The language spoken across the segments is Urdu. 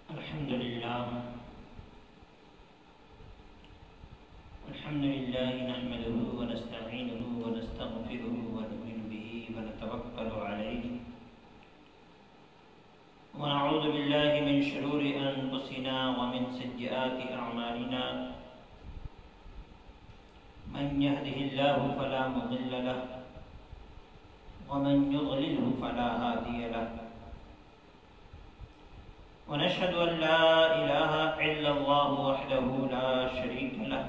الحمد لله نحمده ونستعينه ونستغفره ونؤمن به ونتوكل عليه ونعوذ بالله من شرور أنفسنا ومن سيئات أعمالنا من يهده الله فلا مضل له ومن يضلله فلا هادي له ونشهد أن لا إله إلا الله وحده لا شريك له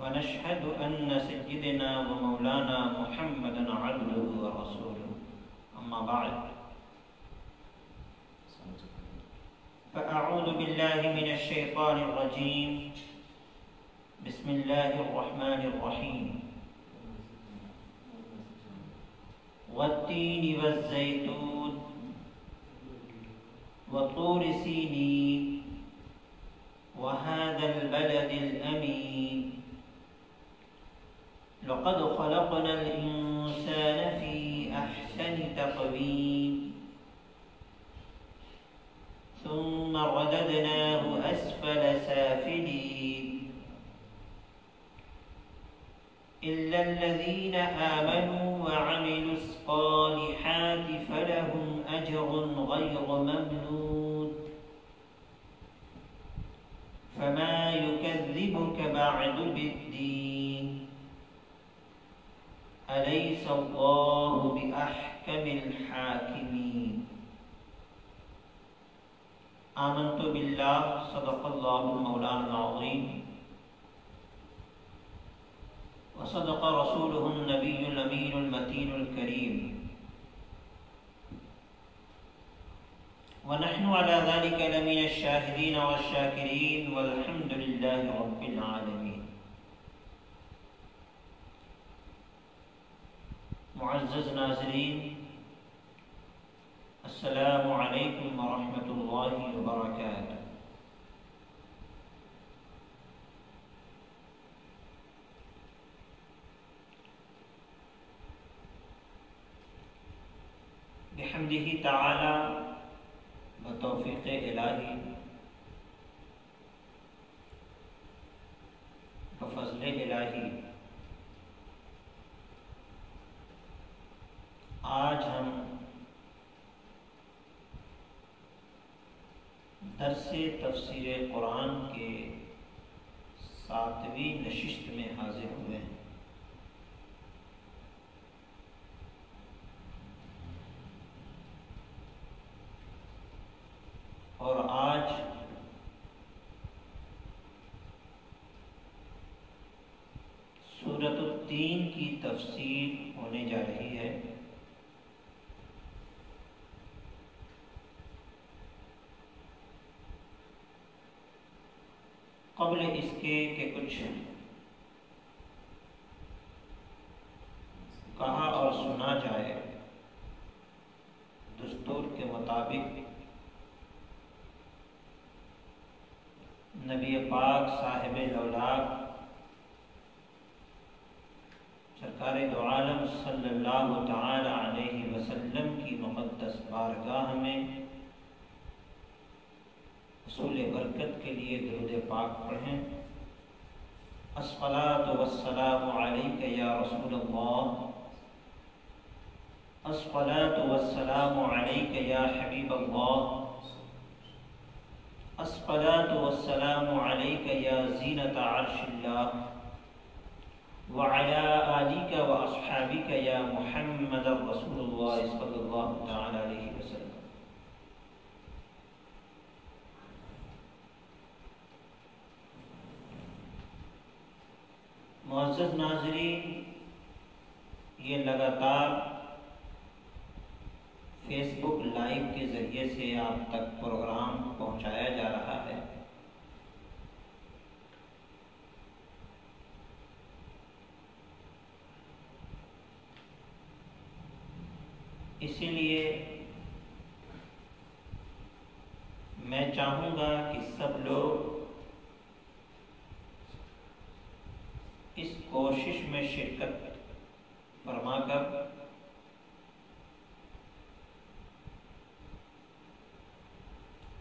ونشهد أن سيدنا ومولانا محمدا عبده ورسوله أما بعد فأعوذ بالله من الشيطان الرجيم بسم الله الرحمن الرحيم والتين والزيتون وطور سينين وهذا البلد الأمين لقد خلقنا الإنسان في أحسن تقويم ثم رددناه أسفل سافلين إلا الذين آمنوا وعملوا الصالحات فلهم أجر غير ممنون فما يكذبك بعد بالدين أليس الله بأحكم الحاكمين آمنت بالله صدق الله مولانا العظيم وصدق رسوله النبي الأمين المتين الكريم ونحن على ذلك لمن الشاهدين والشاكرين والحمد لله رب العالمين. معزز ناظرین، السلام علیکم ورحمۃ اللہ وبرکاتہ۔ بحمدہ تعالی بتوفیق الہی بفضل الہی آج ہم درس تفسیر قرآن کے 7ویں نشست میں حاضر ہوئے ہیں۔ اور آج سورۃ التین کی تفسیر ہونے جا رہی ہے۔ قبل اس کے کہ کچھ کہا اور سنا جائے، دستور کے مطابق نبی پاک صاحب الاولاق سرکار دو عالم صلی اللہ تعالی علیہ وسلم کی مقدس بارگاہ میں حصول برکت کے لیے درود پاک پڑھیں۔ الصلاۃ والسلام علیک یا رسول اللہ، الصلاۃ والسلام علیک یا حبیب اللہ، الصلاۃ والسلام علیک یا زینۃ عرش اللہ، وعلی آلک واصحابک یا محمد رسول اللہ صلی اللہ تعالی علیہ وسلم۔ معزز ناظرین، یہ لگاتار فیس بک لائیو کے ذریعے سے آپ تک پروگرام پہنچایا جا رہا ہے۔ اسی لیے میں چاہوں گا کہ سب لوگ اس کوشش میں شرکت فرما کر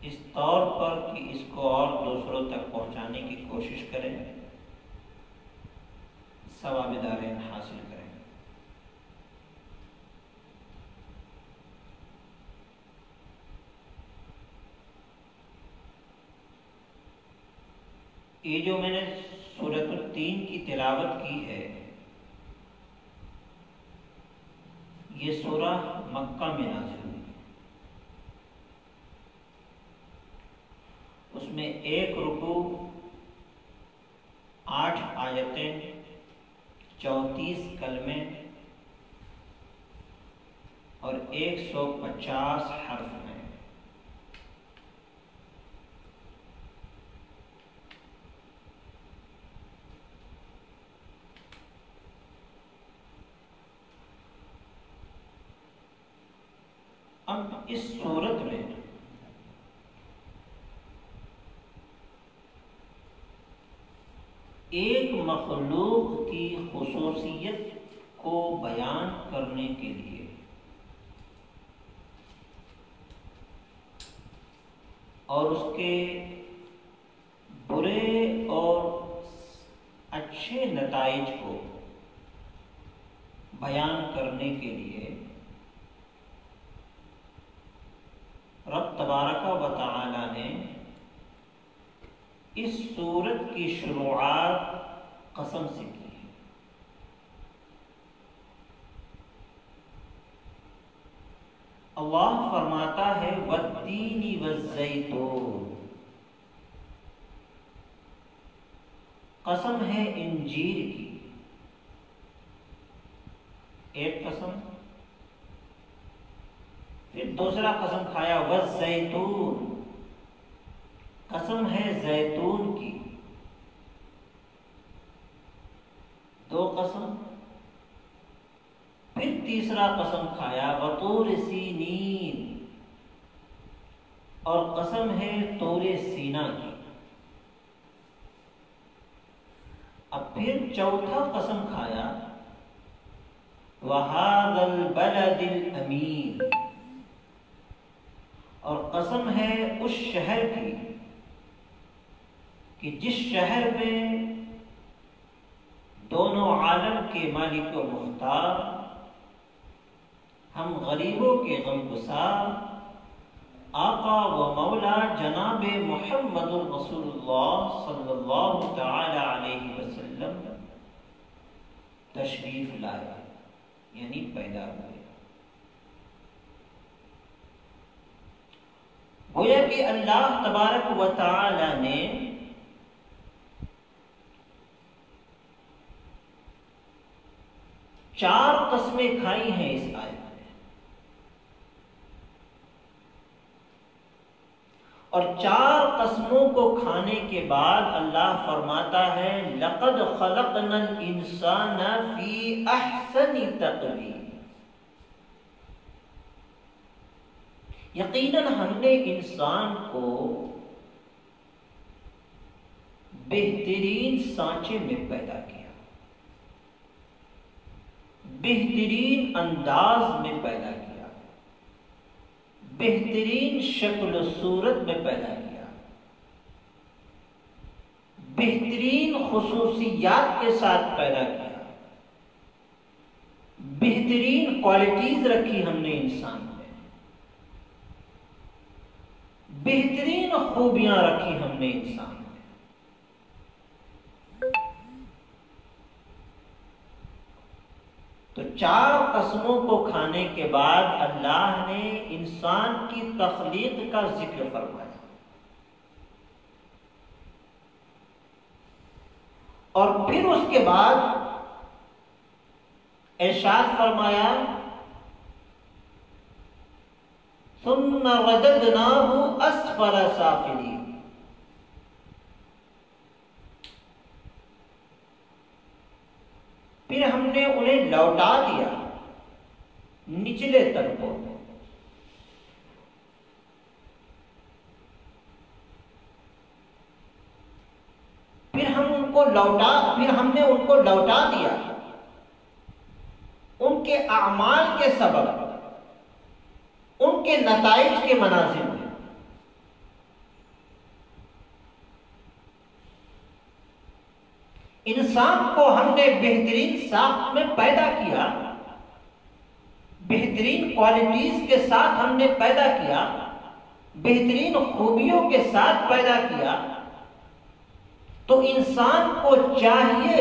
اس طور پر کہ اس کو اور دوسروں تک پہنچانے کی کوشش کریں، ثواب دارین حاصل کریں۔ یہ جو میں نے سورۃ التین کی تلاوت کی ہے، یہ سورہ مکہ میں نازل ہوئی ہے۔ اس میں 1 رکوع، 8 آیتیں، 34 کلمے اور 150 حرف ہیں۔ اب اس صورت میں ایک مخلوق کی خصوصیت کو بیان کرنے کے لیے اور اس کے برے اور اچھے نتائج کو بیان کرنے کے لیے رب تبارک و تعالی نے اس سورت کی شروعات قسم سے کی ہے۔ اللہ فرماتا ہے والتین والزیتون، قسم ہے انجیر کی، ایک قسم، پھر دوسرا قسم کھایا والزیتون، قسم ہے زیتون کی، 2 قسم، پھر تیسرا قسم کھایا وطور سینین، اور قسم ہے طور سینا کی، اب پھر چوتھا قسم کھایا وہذا البلد الامین، اور قسم ہے اس شہر کی کہ جس شہر میں دونوں عالم کے مالک و مختار، ہم غریبوں کے غمگسار، آقا و مولا جناب محمد رسول اللہ صلی اللہ تعالی علیہ وسلم تشریف لائے، یعنی پیدا ہوئے۔ گویا کہ اللہ تبارک و تعالی نے چار قسمیں کھائی ہیں اس آیت میں، اور 4 قسموں کو کھانے کے بعد اللہ فرماتا ہے لقد خلقنا الانسان فی احسن تقویم، یقیناً ہم نے انسان کو بہترین سانچے میں پیدا کیا، بہترین انداز میں پیدا کیا، بہترین شکل و صورت میں پیدا کیا، بہترین خصوصیات کے ساتھ پیدا کیا، بہترین کوالٹیز رکھی ہم نے انسان میں، بہترین خوبیاں رکھی ہم نے انسان میں۔ تو 4 قسموں کو کھانے کے بعد اللہ نے انسان کی تخلیق کا ذکر فرمایا، اور پھر اس کے بعد ارشاد فرمایا ثم رددناه اسفل سافلین، پھر ہم نے انہیں لوٹا دیا نچلے طبقوں میں، پھر ہم نے ان کو لوٹا دیا ان کے اعمال کے سبب، ان کے نتائج کے مناظر میں، انسان کو ہم نے بہترین ساخت میں پیدا کیا، بہترین کوالٹیز کے ساتھ ہم نے پیدا کیا، بہترین خوبیوں کے ساتھ پیدا کیا، تو انسان کو چاہیے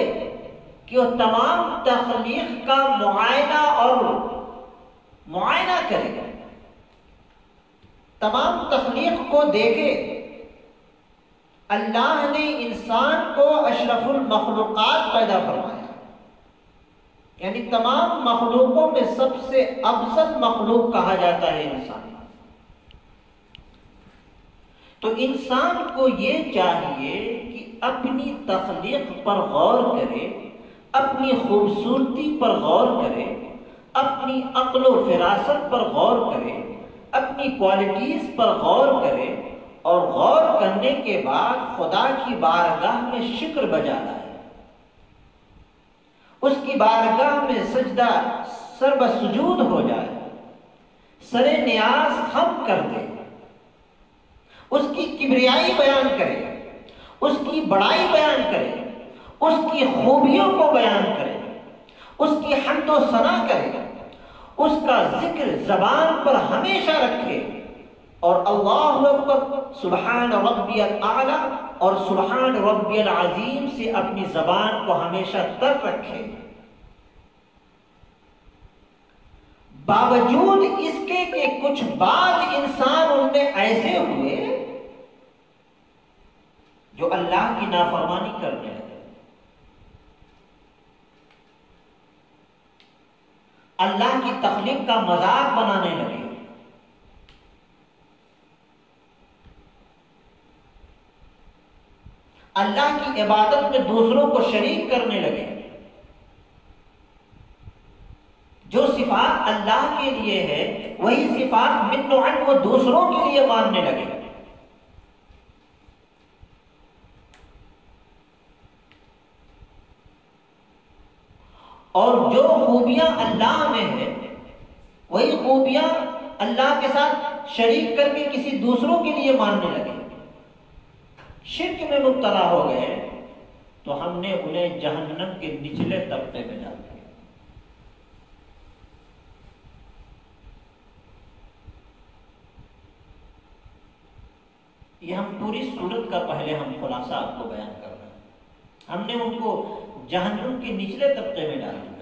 کہ وہ تمام تخلیق کا معائنہ کرے، تمام تخلیق کو دیکھے۔ اللہ نے انسان کو اشرف المخلوقات پیدا فرمایا، یعنی تمام مخلوقوں میں سب سے افضل مخلوق کہا جاتا ہے انسان۔ تو انسان کو یہ چاہیے کہ اپنی تخلیق پر غور کرے، اپنی خوبصورتی پر غور کرے، اپنی عقل و فراست پر غور کرے، اپنی کوالٹیز پر غور کرے، اور غور کرنے کے بعد خدا کی بارگاہ میں شکر بجا لائے، اس کی بارگاہ میں سجدہ سر بسجود ہو جائے، سر نیاز خم کر دے، اس کی کبریائی بیان کرے، اس کی بڑائی بیان کرے، اس کی خوبیوں کو بیان کرے، اس کی حمد و ثنا کرے، اس کا ذکر زبان پر ہمیشہ رکھے، اور اللہ اکبر، سبحان ربی الاعلی اور سبحان ربی العظیم سے اپنی زبان کو ہمیشہ تر رکھے۔ باوجود اس کے کہ کچھ بعض انسان ان میں ایسے ہوئے جو اللہ کی نافرمانی کرنے لگے، اللہ کی تخلیق کا مذاق بنانے لگے، اللہ کی عبادت میں دوسروں کو شریک کرنے لگے، جو صفات اللہ کے لیے ہے وہی صفات من نوع وہ دوسروں کے لیے ماننے لگے۔ اور جو خوبیاں اللہ میں ہیں وہی خوبیاں اللہ کے ساتھ شریک کر کے کسی دوسروں کے لیے ماننے لگے، شرک میں مبتلا ہو گئے، تو ہم نے انہیں جہنم کے نچلے طبقے میں ڈال دیا۔ یہ ہم پوری صورت کا پہلے ہم خلاصہ آپ کو بیان کر رہے ہیں، ہم نے ان کو جہنم کے نچلے طبقے میں ڈال دیا،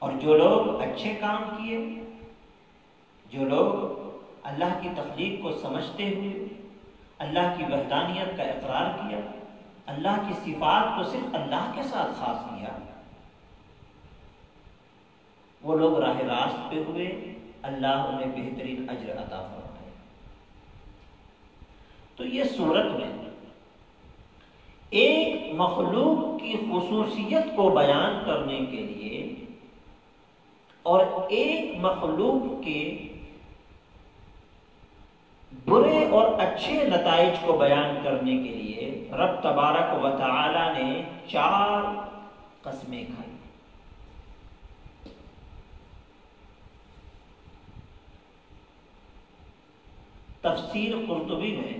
اور جو لوگ اچھے کام کیے، جو لوگ اللہ کی تخلیق کو سمجھتے ہوئے اللہ کی وحدانیت کا اقرار کیا، اللہ کی صفات کو صرف اللہ کے ساتھ خاص کیا، وہ لوگ راہ راست پہ ہوئے، اللہ انہیں بہترین اجر عطا فرمائے۔ تو یہ صورت میں ایک مخلوق کی خصوصیت کو بیان کرنے کے لیے اور ایک مخلوق کے برے اور اچھے نتائج کو بیان کرنے کے لیے رب تبارک و تعالی نے 4 قسمیں کھائی۔ تفسیر قرطبی میں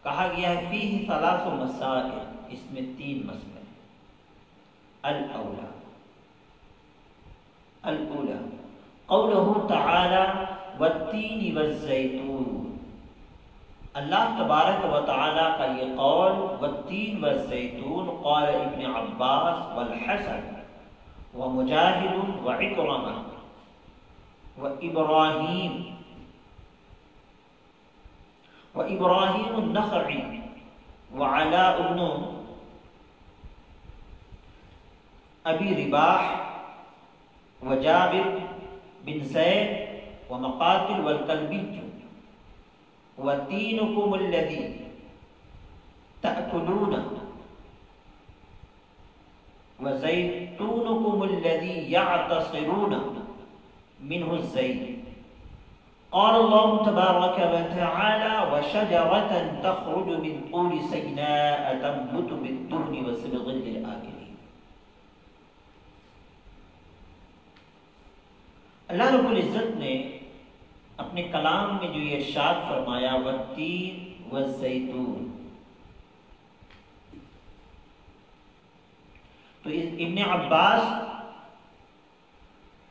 کہا گیا ہے فیہ 3 مسائل، اس میں 3 مسئلے۔ الاولى قوله تعالی والتین والزیتون، اللہ تبارک و تعالی کا یہ قول والتین والزیتون، قال ابن عباس والحسن ومجاہد وعکرمہ وإبراهيم النخعي وعلاء بن أبي رباح وجابر بن زيد ومقاتل والكلبي وتينكم الذي تأكلون وزيتونكم الذي يعتصرون منه الزيت، قال الله تبارك وتعالى وشجرة تخرج من طول سيناء تنبت بالدهن وصبغ للآكلين۔ اللہ رب العزت نے اپنے کلام میں جو یہ ارشاد فرمایا والتین والزیتون، تو ابن عباس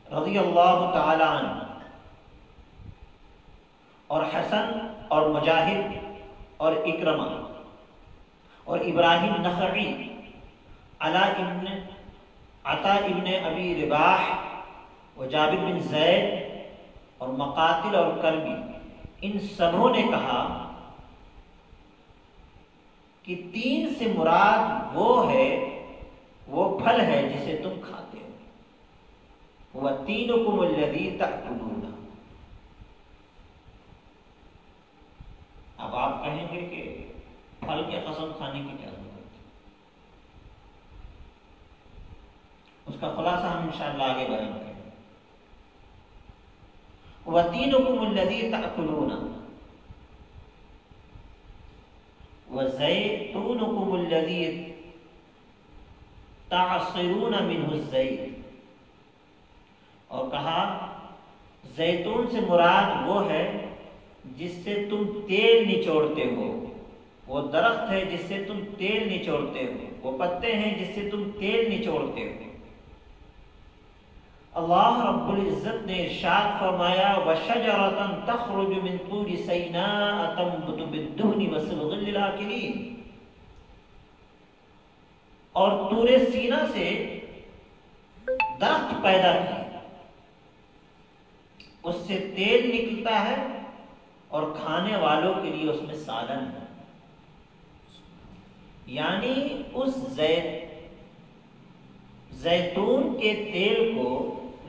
رضی اللہ تعالی عنہ اور حسن اور مجاہد اور اکرمہ اور ابراہیم نخعی، عطا ابن ابی رباح و جابر بن زید اور مقاتل اور کربی، ان سبوں نے کہا کہ تین سے مراد وہ پھل ہے جسے تم کھاتے ہو، وَتِينُكُمُ الَّذِي تَأْكُلُونَ۔ اب آپ کہیں گے کہ پھل کے قسم کھانے کی کیا ضرورت ہے؟ اس کا خلاصہ ہم انشاءاللہ آگے بیان کریں گے۔ وَتِينُكُمُ الَّذِي تَأْكُلُونَ وَزَيْتُونُكُمُ الَّذِي تَعْصِرُونَ مِنْهُ الزَّيْتَ، اور کہا زیتون سے مراد وہ ہے جس سے تم تیل نچوڑتے ہو، وہ درخت ہے جس سے تم تیل نچوڑتے ہو، وہ پتے ہیں جس سے تم تیل نچوڑتے ہو۔ اللہ رب العزت نے ارشاد فرمایا وَشَجَرَةً تَخْرُجُ مِن طُورِ سَيْنَاءَ تَنبُتُ بِالدُّهْنِ وَصِبْغٍ لِلْآكِلِينَ، اور طور سینا سے درخت پیدا کیا، اس سے تیل نکلتا ہے اور کھانے والوں کے لیے اس میں سالن ہے۔ یعنی اس زیتون کے تیل کو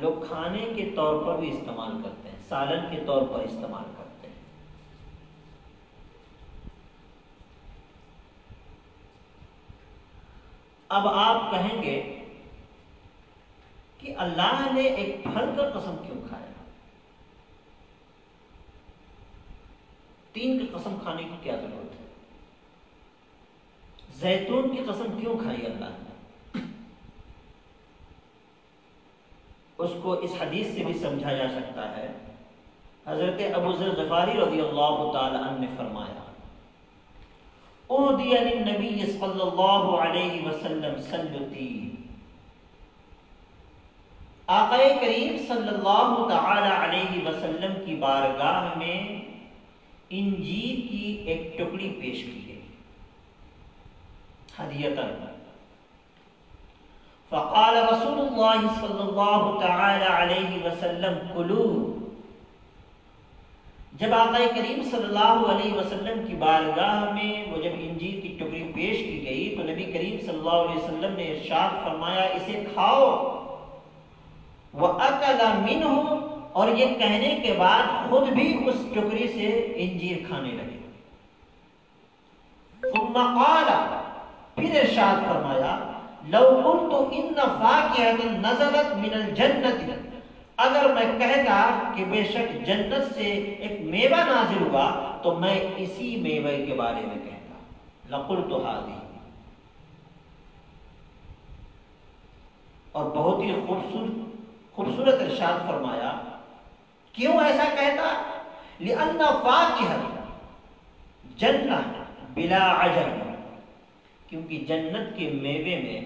لوگ کھانے کے طور پر بھی استعمال کرتے ہیں، سالن کے طور پر استعمال کرتے ہیں۔ اب آپ کہیں گے کہ اللہ نے ایک پھل کا قسم کیوں کھایا؟ تین کی قسم کھانے کی کیا ضرورت ہے؟ زیتون کی قسم کیوں کھائی اللہ نے؟ اس کو اس حدیث سے بھی سمجھا جا سکتا ہے۔ حضرت ابو ذر غفاری رضی اللہ تعالی عنہ نے فرمایا اہدی للنبی صلی اللہ علیہ وسلم سلتی، آقا کریم صلی اللہ تعالی علیہ وسلم کی بارگاہ میں انجیر کی ایک ٹکڑی پیش کی گئی ہدیۃً، فقال رسول اللہ صلی اللہ تعالی علیہ وسلم کلوا، جب آقا کریم صلی اللہ علیہ وسلم کی بارگاہ میں وہ جب انجیر کی ٹکڑی پیش کی گئی تو نبی کریم صلی اللہ علیہ وسلم نے ارشاد فرمایا اسے کھاؤ، وَأَكَلَ مِنْهُ، اور یہ کہنے کے بعد خود بھی اس ٹکڑی سے انجیر کھانے لگے۔ ثم قال، پھر ارشاد فرمایا لو قلت ان فاکہۃ نزلت من الجنۃ، اگر میں کہتا کہ بے شک جنت سے ایک میوہ نازل ہوا تو میں اسی میوے کے بارے میں کہتا، لقلت هذه، اور بہت ہی خوبصورت ارشاد فرمایا کیوں ایسا کہتا؟ لأن فاکہۃ جنہ بلا عجب، کیونکہ جنت کے میوے میں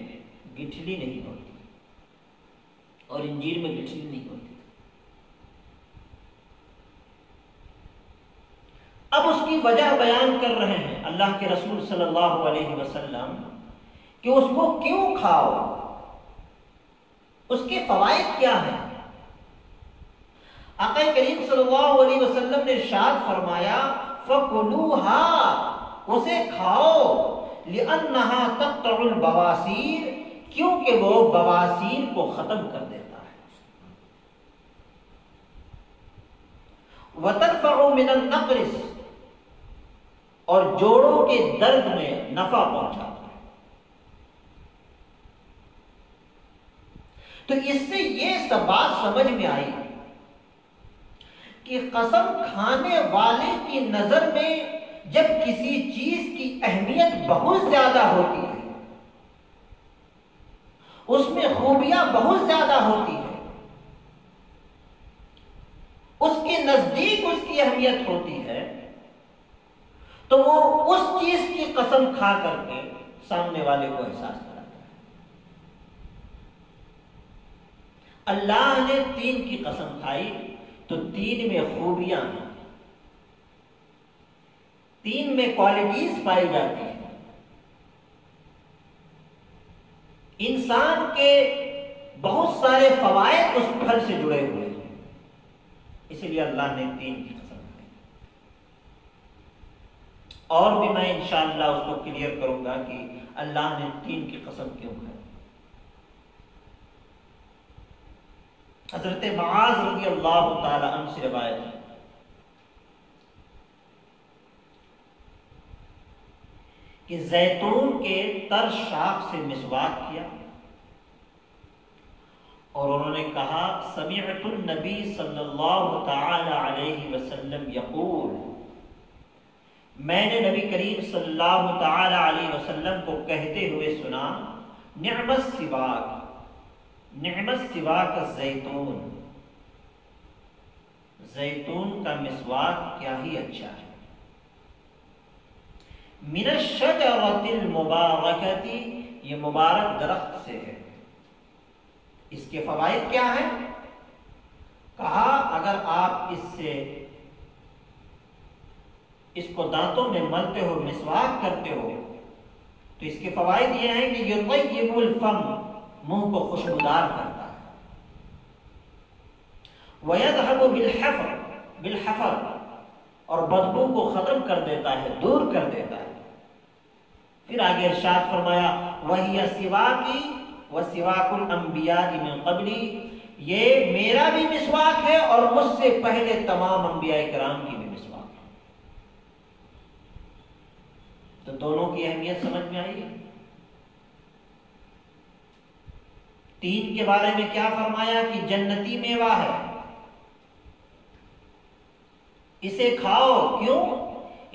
گٹھلی نہیں ہوتی اور انجیر میں گٹھلی نہیں ہوتی۔ اب اس کی وجہ بیان کر رہے ہیں اللہ کے رسول صلی اللہ علیہ وسلم کہ اس کو کیوں کھاؤ، اس کے فوائد کیا ہیں۔ آقا کریم صلی اللہ علیہ وسلم نے ارشاد فرمایا فَكُلُوهَا، اسے کھاؤ، لِأَنَّهَا تَقْطَعُ الْبَوَاسِيرَ، کیونکہ وہ بواسیر کو ختم کر دیتا ہے، وَتَدْفَعُ مِنَ النَّقْرِ، اور جوڑوں کے درد میں نفع پہنچاتا ہے۔ تو اس سے یہ سب بات سمجھ میں آئی کہ قسم کھانے والے کی نظر میں جب کسی چیز کی اہمیت بہت زیادہ ہوتی ہے، اس میں خوبیاں بہت زیادہ ہوتی ہے، اس کے نزدیک اس کی اہمیت ہوتی ہے، تو وہ اس چیز کی قسم کھا کر کے سامنے والے کو احساس کراتا ہے۔ اللہ نے 3 کی قسم کھائی تو 3 میں خوبیاں ہیں، 3 میں کوالٹیز پائی جاتی ہیں۔ انسان کے بہت سارے فوائد اس پھل سے جڑے ہوئے ہیں، اسی لیے اللہ نے 3 کی قسم کھائی۔ اور بھی میں انشاءاللہ اس کو کلیئر کروں گا کہ اللہ نے 3 کی قسم کیوں کھائی۔ حضرت معاذ رضی اللہ تعالی عنہ سے روایت ہے کہ زیتون کے تر شاخ سے مسواک کیا اور انہوں نے کہا سمعت النبی صلی اللہ تعالی علیہ وسلم یقول، میں نے نبی کریم صلی اللہ تعالی علیہ وسلم کو کہتے ہوئے سنا، نعم السواک، نعم السواک الزیتون، زیتون کا مسواک کیا ہی اچھا ہے، من الشجرۃ المبارکۃ، یہ مبارک درخت سے ہے۔ اس کے فوائد کیا ہیں؟ کہا اگر آپ اس کو دانتوں میں ملتے ہو، مسواک کرتے ہو، تو اس کے فوائد یہ ہیں کہ یطیب الفم، منہ کو خوشبودار کرتا ہے، وَيَذْهَبُ بِالْحَفَرِ، اور بدبو کو ختم کر دیتا ہے، دور کر دیتا ہے۔ پھر آگے ارشاد فرمایا وَهِيَ سِوَاكِي وَسِوَاكُ الْأَنْبِيَاءِ مِنْ قَبْلِي، یہ میرا بھی مسواک ہے اور مجھ سے پہلے تمام انبیاء کرام کی بھی مسواک ہے۔ تو دونوں کی اہمیت سمجھ میں آئی۔ 3 کے بارے میں کیا فرمایا کہ جنتی میوہ ہے، اسے کھاؤ، کیوں؟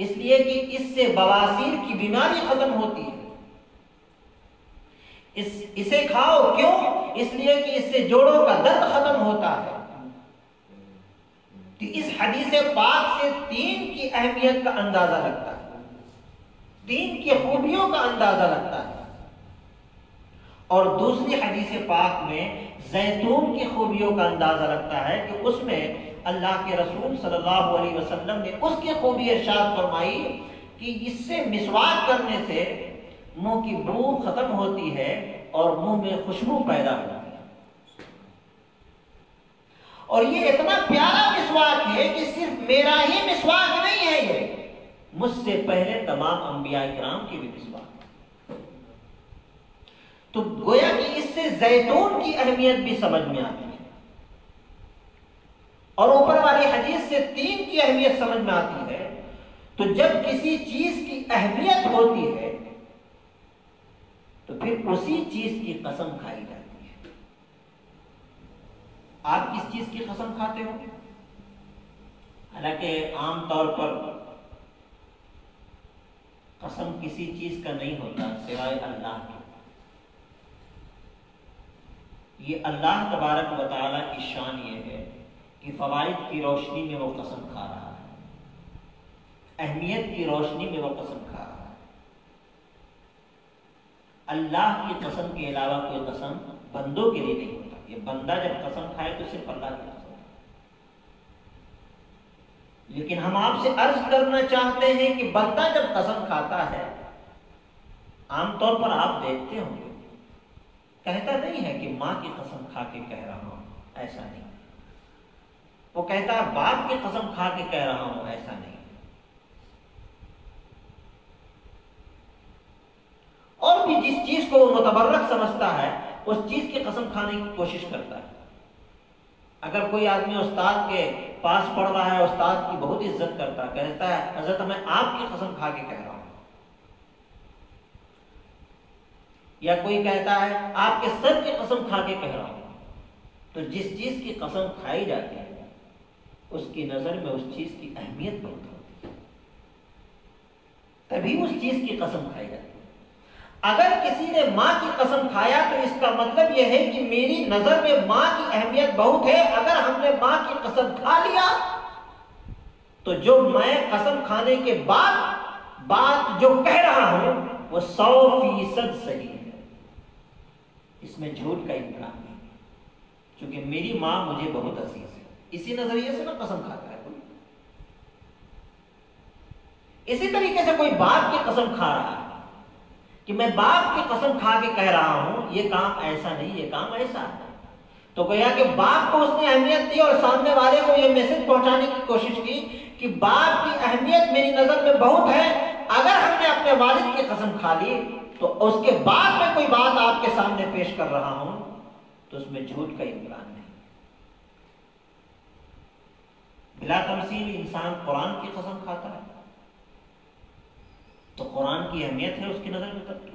اس لیے کہ اس سے بواسیر کی بیماری ختم ہوتی ہے۔ اسے کھاؤ، کیوں؟ اس لیے کہ اس سے جوڑوں کا درد ختم ہوتا ہے۔ تو اس حدیث پاک سے 3 کی اہمیت کا اندازہ لگتا ہے، 3 کی خوبیوں کا اندازہ لگتا ہے۔ اور دوسری حدیث پاک میں زیتون کی خوبیوں کا اندازہ لگتا ہے کہ اس میں اللہ کے رسول صلی اللہ علیہ وسلم نے اس کی خوبی ارشاد فرمائی کہ اس سے مسواک کرنے سے منہ کی بو ختم ہوتی ہے اور منہ میں خوشبو پیدا ہوتی ہے۔ اور یہ اتنا پیارا مسواک ہے کہ صرف میرا ہی مسواک نہیں ہے، یہ مجھ سے پہلے تمام انبیاء کرام کی بھی مسواک ہے۔ تو گویا کہ اس سے زیتون کی اہمیت بھی سمجھ میں آتی ہے، اور اوپر والی حدیث سے 3 کی اہمیت سمجھ میں آتی ہے۔ تو جب کسی چیز کی اہمیت ہوتی ہے تو پھر اسی چیز کی قسم کھائی جاتی ہے۔ آپ کس چیز کی قسم کھاتے ہو؟ حالانکہ عام طور پر قسم کسی چیز کا نہیں ہوتا سوائے اللہ کے۔ یہ اللہ تبارک و تعالیٰ کی شان یہ ہے کہ فوائد کی روشنی میں وہ قسم کھا رہا ہے، اہمیت کی روشنی میں وہ قسم کھا رہا ہے۔ اللہ کی قسم کے علاوہ کوئی قسم بندوں کے لیے نہیں ہوتا۔ یہ بندہ جب قسم کھائے تو صرف اللہ کی قسم ہے۔ لیکن ہم آپ سے عرض کرنا چاہتے ہیں کہ بندہ جب قسم کھاتا ہے، عام طور پر آپ دیکھتے ہوں گے کہتا نہیں ہے کہ ماں کی قسم کھا کے کہہ رہا ہوں، ایسا نہیں۔ وہ کہتا ہے باپ کی قسم کھا کے کہہ رہا ہوں، ایسا نہیں۔ اور بھی جس چیز کو وہ متبرک سمجھتا ہے اس چیز کی قسم کھانے کی کوشش کرتا ہے۔ اگر کوئی آدمی استاد کے پاس پڑھ رہا ہے، استاد کی بہت عزت کرتا ہے، کہتا ہے حضرت میں آپ کی قسم کھا کے کہہ رہا ہوں، یا کوئی کہتا ہے آپ کے سر کی قسم کھا کے کہہ رہا ہوں، تو جس چیز کی قسم کھائی جاتی ہے اس کی نظر میں اس چیز کی اہمیت بہت ہوتی ہے، تبھی اس چیز کی قسم کھائی جاتی ہے۔ اگر کسی نے ماں کی قسم کھایا تو اس کا مطلب یہ ہے کہ میری نظر میں ماں کی اہمیت بہت ہے۔ اگر ہم نے ماں کی قسم کھا لیا تو جو میں قسم کھانے کے بعد بات جو کہہ رہا ہوں وہ 100% صحیح ہے، اس میں جھوٹ کا امکان نہیں، کیونکہ میری ماں مجھے بہت عزیز ہے. اسی نظریے سے نا قسم کھاتا ہے کوئی. اسی طریقے سے کوئی باپ کی قسم کھا رہا ہے کہ میں باپ کی قسم کھا کے کہہ رہا ہوں یہ کام ایسا نہیں، یہ کام ایسا ہے. تو گویا کہ باپ کو اس نے اہمیت دی اور سامنے والے کو یہ میسج پہنچانے کی کوشش کی کہ باپ کی اہمیت میری نظر میں بہت ہے. اگر ہم نے اپنے والد کی قسم کھا لی تو اس کے بعد میں کوئی بات آپ کے سامنے پیش کر رہا ہوں تو اس میں جھوٹ کا امکان نہیں. بلا تمثیل انسان قرآن کی قسم کھاتا ہے تو قرآن کی اہمیت ہے اس کی نظر میں تب.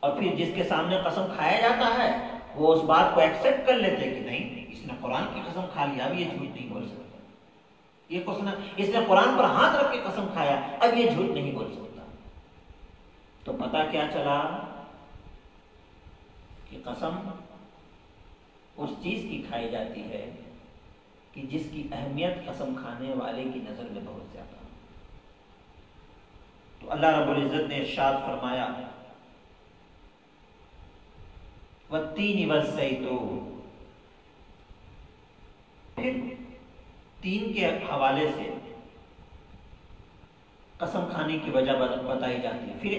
اور پھر جس کے سامنے قسم کھایا جاتا ہے وہ اس بات کو ایکسپٹ کر لیتے کہ نہیں، اس نے قرآن کی قسم کھا لیا، اب یہ جھوٹ نہیں بول سکتا. یہ اس نے قرآن پر ہاتھ رکھ کے قسم کھایا، اب یہ جھوٹ نہیں بول سکتا. تو پتہ کیا چلا کہ قسم اس چیز کی کھائی جاتی ہے کہ جس کی اہمیت قسم کھانے والے کی نظر میں بہت زیادہ. تو اللہ رب العزت نے ارشاد فرمایا والتین والزیتون. پھر تین کے حوالے سے قسم کھانے کی وجہ بتائی جاتی ہے. پھر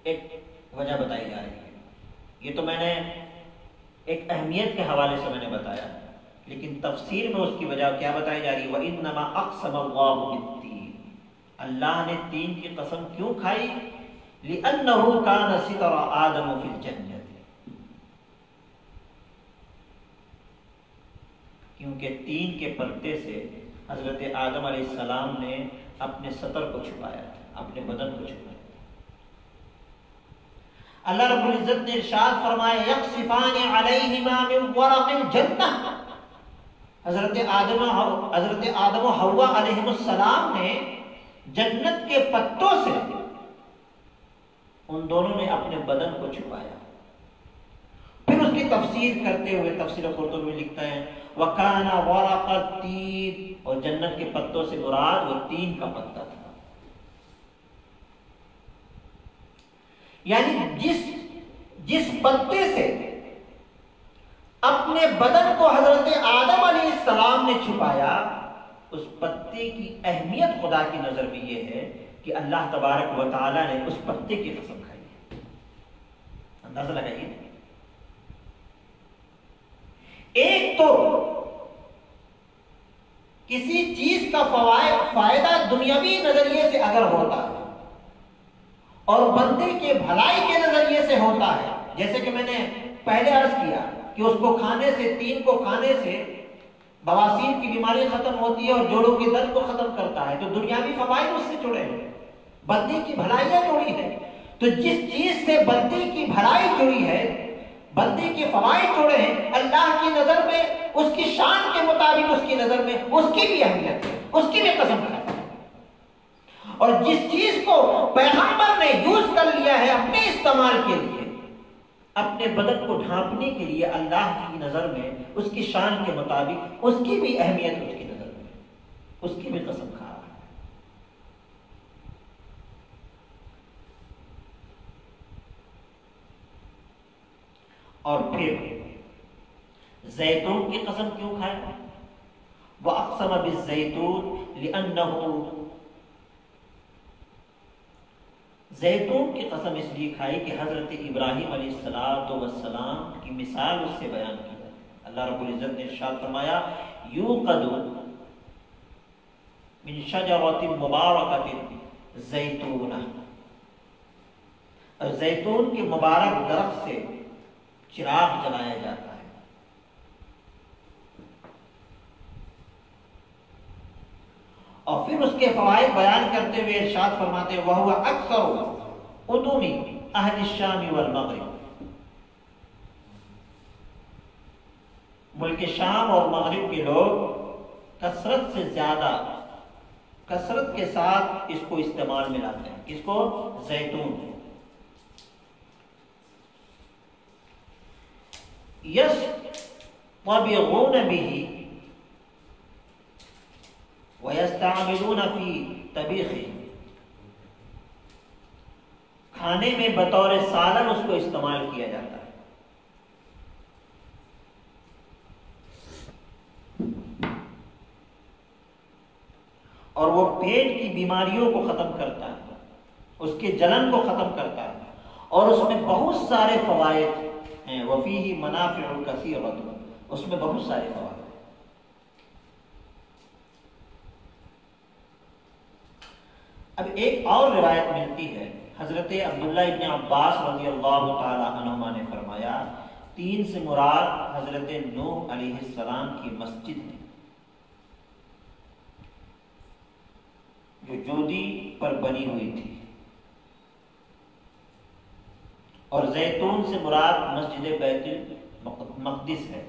ایک وجہ بتائی جا رہی ہے. یہ تو میں نے ایک اہمیت کے حوالے سے میں نے بتایا، لیکن تفسیر میں اس کی وجہ کیا بتائی جا رہی ہے؟ وَإِنَّمَا أَقْسَمَ اللَّهُ بِالتِّينِ. اللہ نے تین کی قسم کیوں کھائی؟ لِأَنَّهُ كَانَ سِتْرَ آدَمُ فِي الْجَنَّةِ. کیونکہ تین کے پردے سے حضرت آدم علیہ السلام نے اپنے سطر کو چھپایا تھا، اپنے بدن کو چھپایا. اللہ رب العزت نے ارشاد فرمایا یخصفان علیہما من ورق الجنہ. حضرت آدم و حوا علیہ السلام نے جنت کے پتوں سے ان دونوں نے اپنے بدن کو چھپایا. پھر اس کی تفسیر کرتے ہوئے تفسیر قرطبی میں لکھتا ہے وَكَانَ وَرَقَ التِّينِ. اور جنت کے پتوں سے مراد وہ تین کا پتا تھا. یعنی جس پتے سے اپنے بدن کو حضرت آدم علیہ السلام نے چھپایا، اس پتے کی اہمیت خدا کی نظر میں یہ ہے کہ اللہ تبارک و تعالی نے اس پتے کی قسم کھائی ہے. اندازہ لگائیے. ایک تو کسی چیز کا فائدہ دنیاوی نظریے سے اگر ہوتا ہے اور بندے کے بھلائی کے نظریے سے ہوتا ہے، جیسے کہ میں نے پہلے عرض کیا کہ اس کو کھانے سے، تین کو کھانے سے بواسیر کی بیماری ختم ہوتی ہے اور جوڑوں کے درد کو ختم کرتا ہے، تو دنیاوی فوائد اس سے جڑے ہیں، بندے کی بھلائیاں جڑی ہیں. تو جس چیز سے بندے کی بھلائی جڑی ہے، بندے کے فوائد جڑے ہیں، اللہ کی نظر میں اس کی شان کے مطابق اس کی نظر میں اس کی بھی اہمیت ہے، اس کی بھی قسم کھاتا ہے. اور جس چیز کو پیغمبر نے یوز کر لیا ہے اپنے استعمال کے لیے، اپنے بدن کو ڈھانپنے کے لیے، اللہ کی نظر میں اس کی شان کے مطابق اس کی بھی اہمیت اس کی نظر میں، اس کی بھی قسم کھا رہا ہے. اور پھر زیتون کی قسم کیوں کھائے؟ وَأَقْسَمَ بِالزَّيْتُونِ لِأَنَّهُ. زیتون کی قسم اس لیے کھائی کہ حضرت ابراہیم علیہ السلام کی مثال اس سے بیان کی ہے. اللہ رب العزت نے ارشاد فرمایا یوقد من شجرۃ مبارکۃ زیتونہ. اور زیتون کے مبارک درخت سے چراغ جلایا جاتا ہے. اور پھر اس کے فوائد بیان کرتے ہوئے ارشاد فرماتے وَهُوَ أَكْثَرُ عُدُومِ أَهْلِ الشَّامِ وَالْمَغْرِبِ. ملک شام اور مغرب کے لوگ کثرت سے زیادہ، کثرت کے ساتھ اس کو استعمال میں لاتے ہیں. کس کو؟ زیتون. يَصْطَبِغُونَ بِهِ وَيَسْتَعْمِلُونَ فِي طَبِيخِهِ. کھانے میں بطور سالن اس کو استعمال کیا جاتا ہے. اور وہ پیٹ کی بیماریوں کو ختم کرتا ہے، اس کے جلن کو ختم کرتا ہے، اور اس میں بہت سارے فوائد ہیں۔ وَفِيهِ مَنَافِعُ كَثِيرَةٌ، اس میں بہت سارے فوائد ہیں۔ اب ایک اور روایت ملتی ہے، حضرت عبداللہ ابن عباس رضی اللہ تعالی عنہما نے فرمایا 3 سے مراد حضرت نوح علیہ السلام کی مسجد ہے جو جودی پر بنی ہوئی تھی، اور زیتون سے مراد مسجد بیت المقدس ہے۔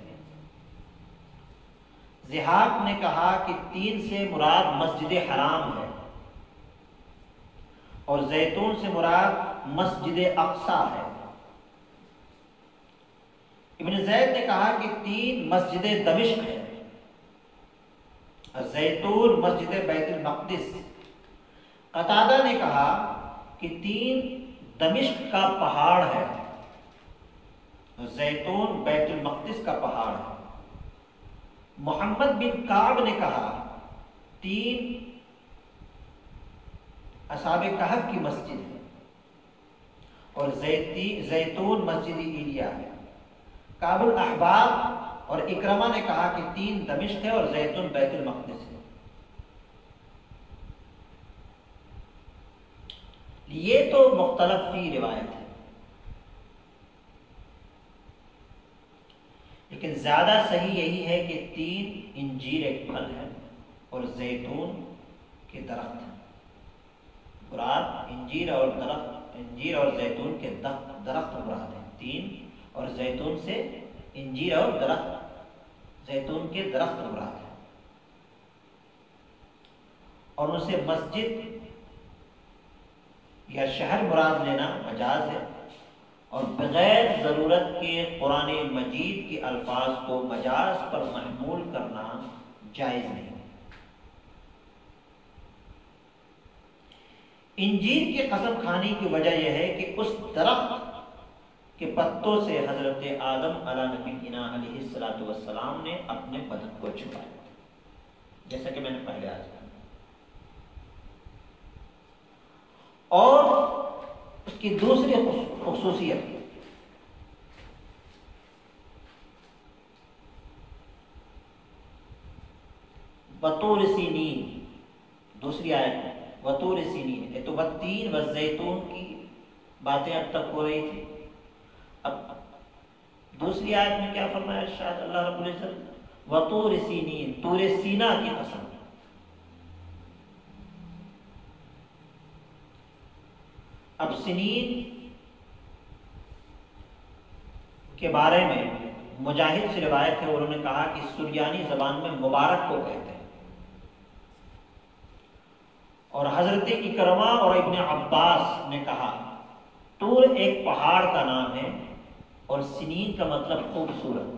ضحاک نے کہا کہ 3 سے مراد مسجد حرام ہے، اور زیتون سے مراد مسجد اقصی ہے۔ ابن زید نے کہا کہ 3 مسجد دمشق ہے، اور زیتون مسجد بیت المقدس۔ قتادہ نے کہا کہ 3 دمشق کا پہاڑ ہے، اور زیتون بیت المقدس کا پہاڑ ہے۔ محمد بن کعب نے کہا 3 اصحاب کہف کی مسجد ہے، اور زیتون مسجد ایلیا ہے۔ کعب الاحباب اور اکرمہ نے کہا کہ 3 دمشق ہے اور زیتون بیت المقدس ہے۔ یہ تو مختلف فی روایت ہے، لیکن زیادہ صحیح یہی ہے کہ 3 انجیر ایک پھل ہے اور زیتون کے درخت ہیں۔ مراد انجیر اور زیتون کے درخت مراد ہیں 3، اور زیتون سے انجیر اور زیتون کے درخت مراد ہیں، اور ان سے مسجد یا شہر مراد لینا مجاز ہے، اور بغیر ضرورت کے قرآن مجید کے الفاظ کو مجاز پر محمول کرنا جائز نہیں۔ انجیر کی قسم کھانے کی وجہ یہ ہے کہ اس درخت کے پتوں سے حضرت آدم علیہ نبینا علیہ السلام نے اپنے بدن کو چھپایا، جیسا کہ میں نے پہلے آج کہا۔ اور اس کی دوسری خصوصیت بطور سینین، دوسری آیت میں بطور سینین ہے، تو والتین والزیتون کی باتیں اب تک ہو رہی تھی۔ اب دوسری آیت میں کیا فرمایا شاید اللہ رب العزت؟ وطور سینین، طور سینا کی قسم۔ اب سنین کے بارے میں مجاہد سے روایت ہے، انہوں نے کہا کہ سریانی زبان میں مبارک کو کہتے ہیں، اور حضرت اکرمہ اور ابن عباس نے کہا طور ایک پہاڑ کا نام ہے اور سنین کا مطلب خوبصورت۔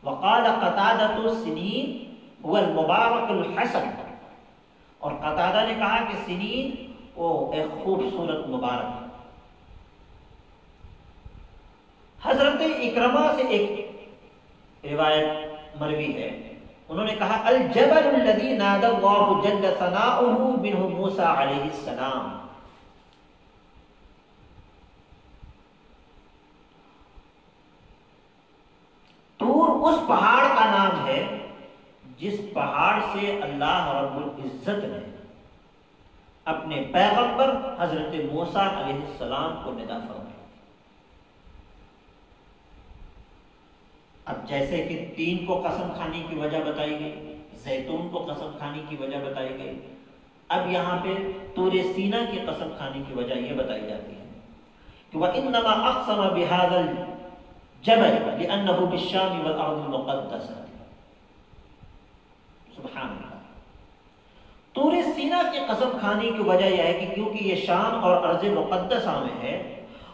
وقال قتادہ سنین هو المبارک الحسن، اور قتادہ نے کہا کہ سنین وہ ایک خوبصورت مبارک ہے۔ حضرت اکرمہ سے ایک روایت مروی ہے، انہوں نے کہا الجبل الذي نادى الله جل ثناؤه منه موسى علیہ السلام، طور اس پہاڑ کا نام ہے جس پہاڑ سے اللہ رب العزت نے اپنے پیغمبر حضرت موسیٰ علیہ السلام کو ندا فرمایا۔ اب جیسے کہ 3 کو قسم کھانے کی وجہ بتائی گئی، زیتون کو قسم کھانے کی وجہ بتائی گئی، اب یہاں پہ طور سینا کی قسم کھانے کی وجہ یہ بتائی جاتی ہے کہ وَإِنَّمَا أَقْسَمَ بِهَذَا الْجَبَلِ لِأَنَّهُ بِالشَّامِ وَالْأَرْضِ الْمُقَدَّسَةِ۔ سبحان اللہ۔ طور سینا کی قسم کھانے کی وجہ یہ ہے کہ کیونکہ یہ شام اور ارض مقدسہ میں ہے،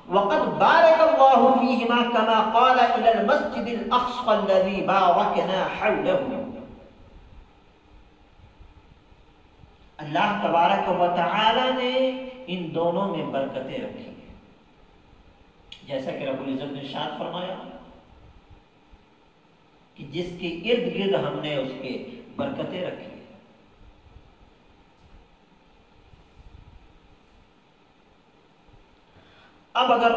وقد بارک اللہ فیہما کما قال الی المسجد الاقصى الذی بارکنا حولہ۔ اللہ تبارک و تعالی نے ان دونوں میں برکتیں رکھی ہیں، جیسا کہ رب العزت نے ارشاد فرمایا کہ جس کے ارد گرد ہم نے اس کے برکتیں رکھی ہیں۔ اب اگر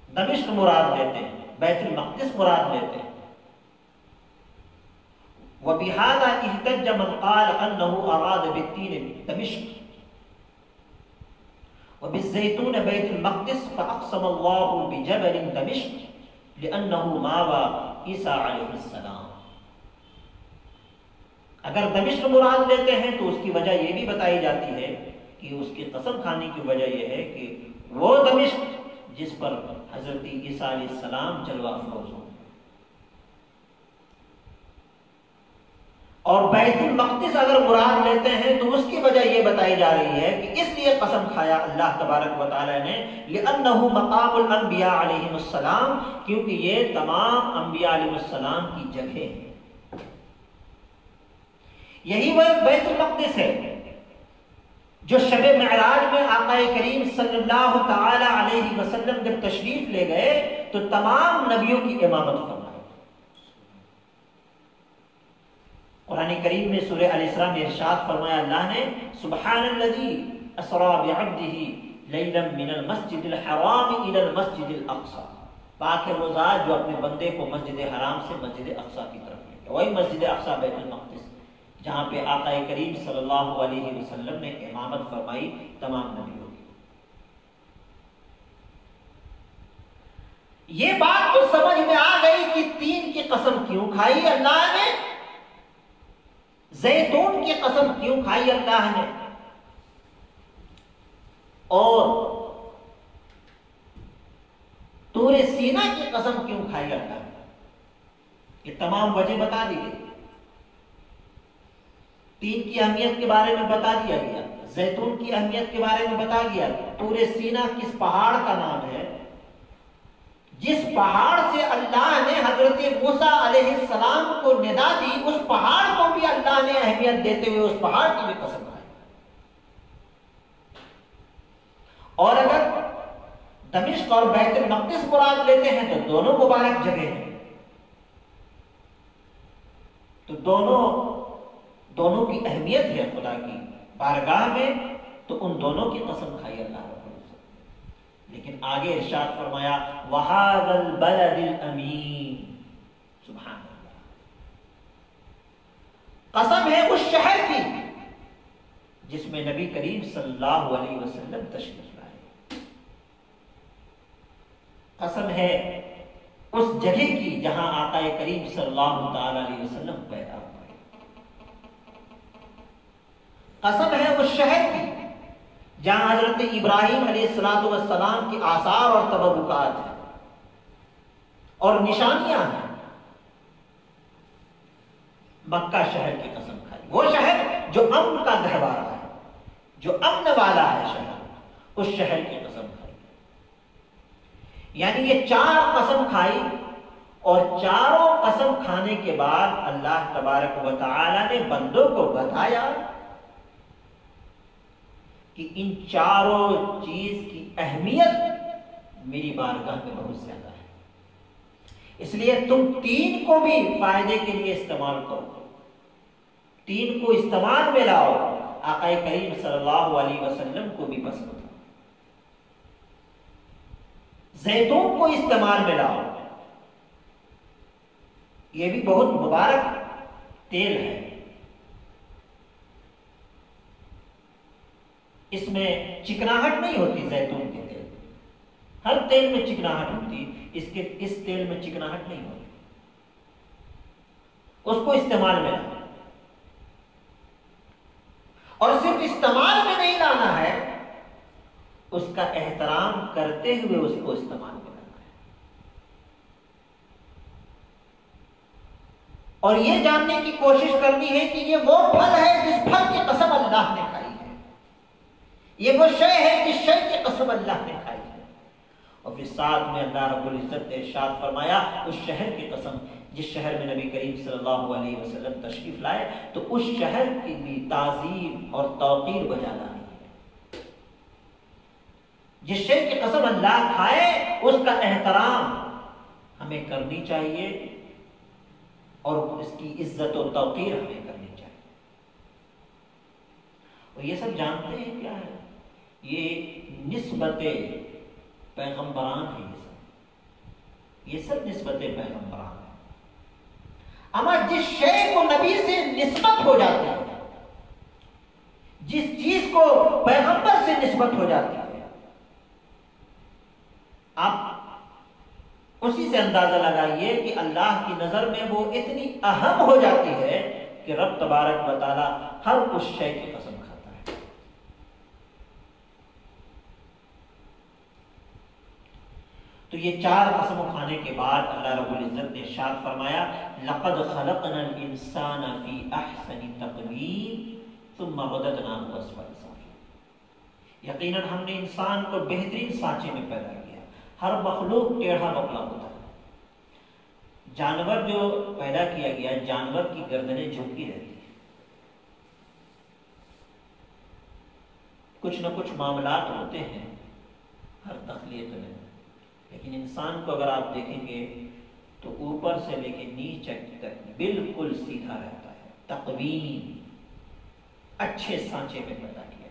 دمشق مراد لیتے ہیں، بیت المقدس مراد لیتے ہیں، وبهذا احتج من قال انه اراد بالتين دمشق وبالزيتون بيت المقدس فاقسم الله بجبل دمشق لانه ماوى عيسى عليه السلام. اگر دمشق مراد لیتے ہیں تو اس کی وجہ یہ بھی بتائی جاتی ہے کہ اس کی قسم کھانے کی وجہ یہ ہے کہ وہ دمشق جس پر حضرت عیسیٰ علیہ السلام جلوہ افروز ہوں. اور بیت المقدس اگر مراد لیتے ہیں تو اس کی وجہ یہ بتائی جا رہی ہے کہ اس لیے قسم کھایا اللہ تبارک و تعالی نے لأنه مقام الانبیاء علیہم السلام، کیونکہ یہ تمام انبیاء علیہ السلام کی جگہ ہے. یہی وہ بیت المقدس ہے جو شب معراج میں آقا کریم صلی اللہ تعالی علیہ وسلم جب تشریف لے گئے تو تمام نبیوں کی امامت فرمائی. قرآن کریم میں سورہ الاسراء میں ارشاد فرمایا اللہ نے سبحان الذی اسری بعبدہ لیلا من المسجد الحرام الى المسجد الاقصی، پاک ہے وہ ذات جو اپنے بندے کو مسجد حرام سے مسجد اقصی کی طرف لے گیا. وہی مسجد اقصی بیت المقدس جہاں پہ آقا کریم صلی اللہ علیہ وسلم نے امامت فرمائی تمام نبیوں کی. یہ بات تو سمجھ میں آ گئی کہ تین کی قسم کیوں کھائی اللہ نے، زیتون کی قسم کیوں کھائی اللہ نے، اور طور سینا کی قسم کیوں کھائی اللہ نے. یہ تمام وجہ بتا دی گئی. تین کی اہمیت کے بارے میں بتا دیا گیا، زیتون کی اہمیت کے بارے میں بتا دیا. طور سینا کس پہاڑ کا نام ہے؟ جس پہاڑ سے اللہ نے حضرت موسیٰ علیہ السلام کو ندا دی، اس پہاڑ کو بھی اللہ نے اہمیت دیتے ہوئے اس پہاڑ کی بھی قسم کھائی. اور اگر دمشق اور بیت المقدس مراد لیتے ہیں تو دونوں مبارک جگہ ہیں، تو دونوں کی اہمیت ہے خدا کی بارگاہ میں، تو ان دونوں کی قسم کھائی اللہ رب العزت. لیکن آگے ارشاد فرمایا وَهَذَا الْبَلَدِ الْأَمِينَ، سبحان اللہ، قسم ہے اس شہر کی جس میں نبی کریم صلی اللہ علیہ وسلم تشریف لائے. قسم ہے اس جگہ کی جہاں آقا کریم صلی اللہ تعالی علیہ وسلم پیدا ہوئے. قسم ہے اس شہر کی جہاں حضرت ابراہیم علیہ السلام کی آثار اور تبرکات ہیں اور نشانیاں ہیں. مکہ شہر کی قسم کھائی، وہ شہر جو امن کا گہوارہ ہے، جو امن والا ہے شہر، اس شہر کی قسم کھائی. یعنی یہ چار قسم کھائی، اور چاروں قسم کھانے کے بعد اللہ تبارک و تعالی نے بندوں کو بتایا کہ ان چاروں چیز کی اہمیت میری بارگاہ میں بہت زیادہ ہے، اس لیے تم تین کو بھی فائدے کے لیے استعمال کرو، تین کو استعمال میں لاؤ. آقا کریم صلی اللہ علیہ وسلم کو بھی پسند ہو. زیتون کو استعمال میں لاؤ، یہ بھی بہت مبارک تیل ہے، اس میں چکناہٹ نہیں ہوتی. زیتون کے تیل، ہر تیل میں چکناہٹ ہوتی، اس تیل میں چکناہٹ نہیں ہوتی. اس کو استعمال میں لانا، اور صرف استعمال میں نہیں لانا ہے، اس کا احترام کرتے ہوئے اس کو استعمال میں لانا ہے. اور یہ جاننے کی کوشش کرنی ہے کہ یہ وہ پھل ہے جس پھل کی قسم اللہ نے کھائی ہے، یہ وہ شے ہے جس شے کی قسم اللہ نے کھائی ہے. اور پھر ساتھ میں اللہ رب العزت نے ارشاد فرمایا اس شہر کی قسم جس شہر میں نبی کریم صلی اللہ علیہ وسلم تشریف لائے، تو اس شہر کی بھی تعظیم اور توقیر بجا لانی ہے. جس شے کی قسم اللہ کھائے اس کا احترام ہمیں کرنی چاہیے، اور اس کی عزت و توقیر ہمیں کرنی چاہیے. اور یہ سب جانتے ہیں کیا ہے؟ یہ نسبت پیغمبران ہے، یہ سب نسبت پیغمبران ہے۔ اما جس شے کو نبی سے نسبت ہو جاتی ہے، جس چیز کو پیغمبر سے نسبت ہو جاتی ہے، آپ اسی سے اندازہ لگائیے کہ اللہ کی نظر میں وہ اتنی اہم ہو جاتی ہے کہ رب تبارک و تعالی ہر اس شے کی قسم کھاتا ہے۔ تو یہ چار قسموں کھانے کے بعد اللہ رب العزت نے ارشاد فرمایا لقد خلقنا الانسان فی احسن تقویم ثم رددناه اسفل سافلین۔ یقیناً ہم نے انسان کو بہترین سانچے میں پیدا کیا۔ ہر مخلوق ٹیڑھا بکلا ہوتا ہے۔ جانور جو پیدا کیا گیا، جانور کی گردنیں جھکی رہتی ہیں۔ کچھ نہ کچھ معاملات ہوتے ہیں ہر تخلیق میں، لیکن انسان کو اگر آپ دیکھیں گے تو اوپر سے لے کے نیچے تک بالکل سیدھا رہتا ہے۔ تقویم، اچھے سانچے میں پیدا کیا،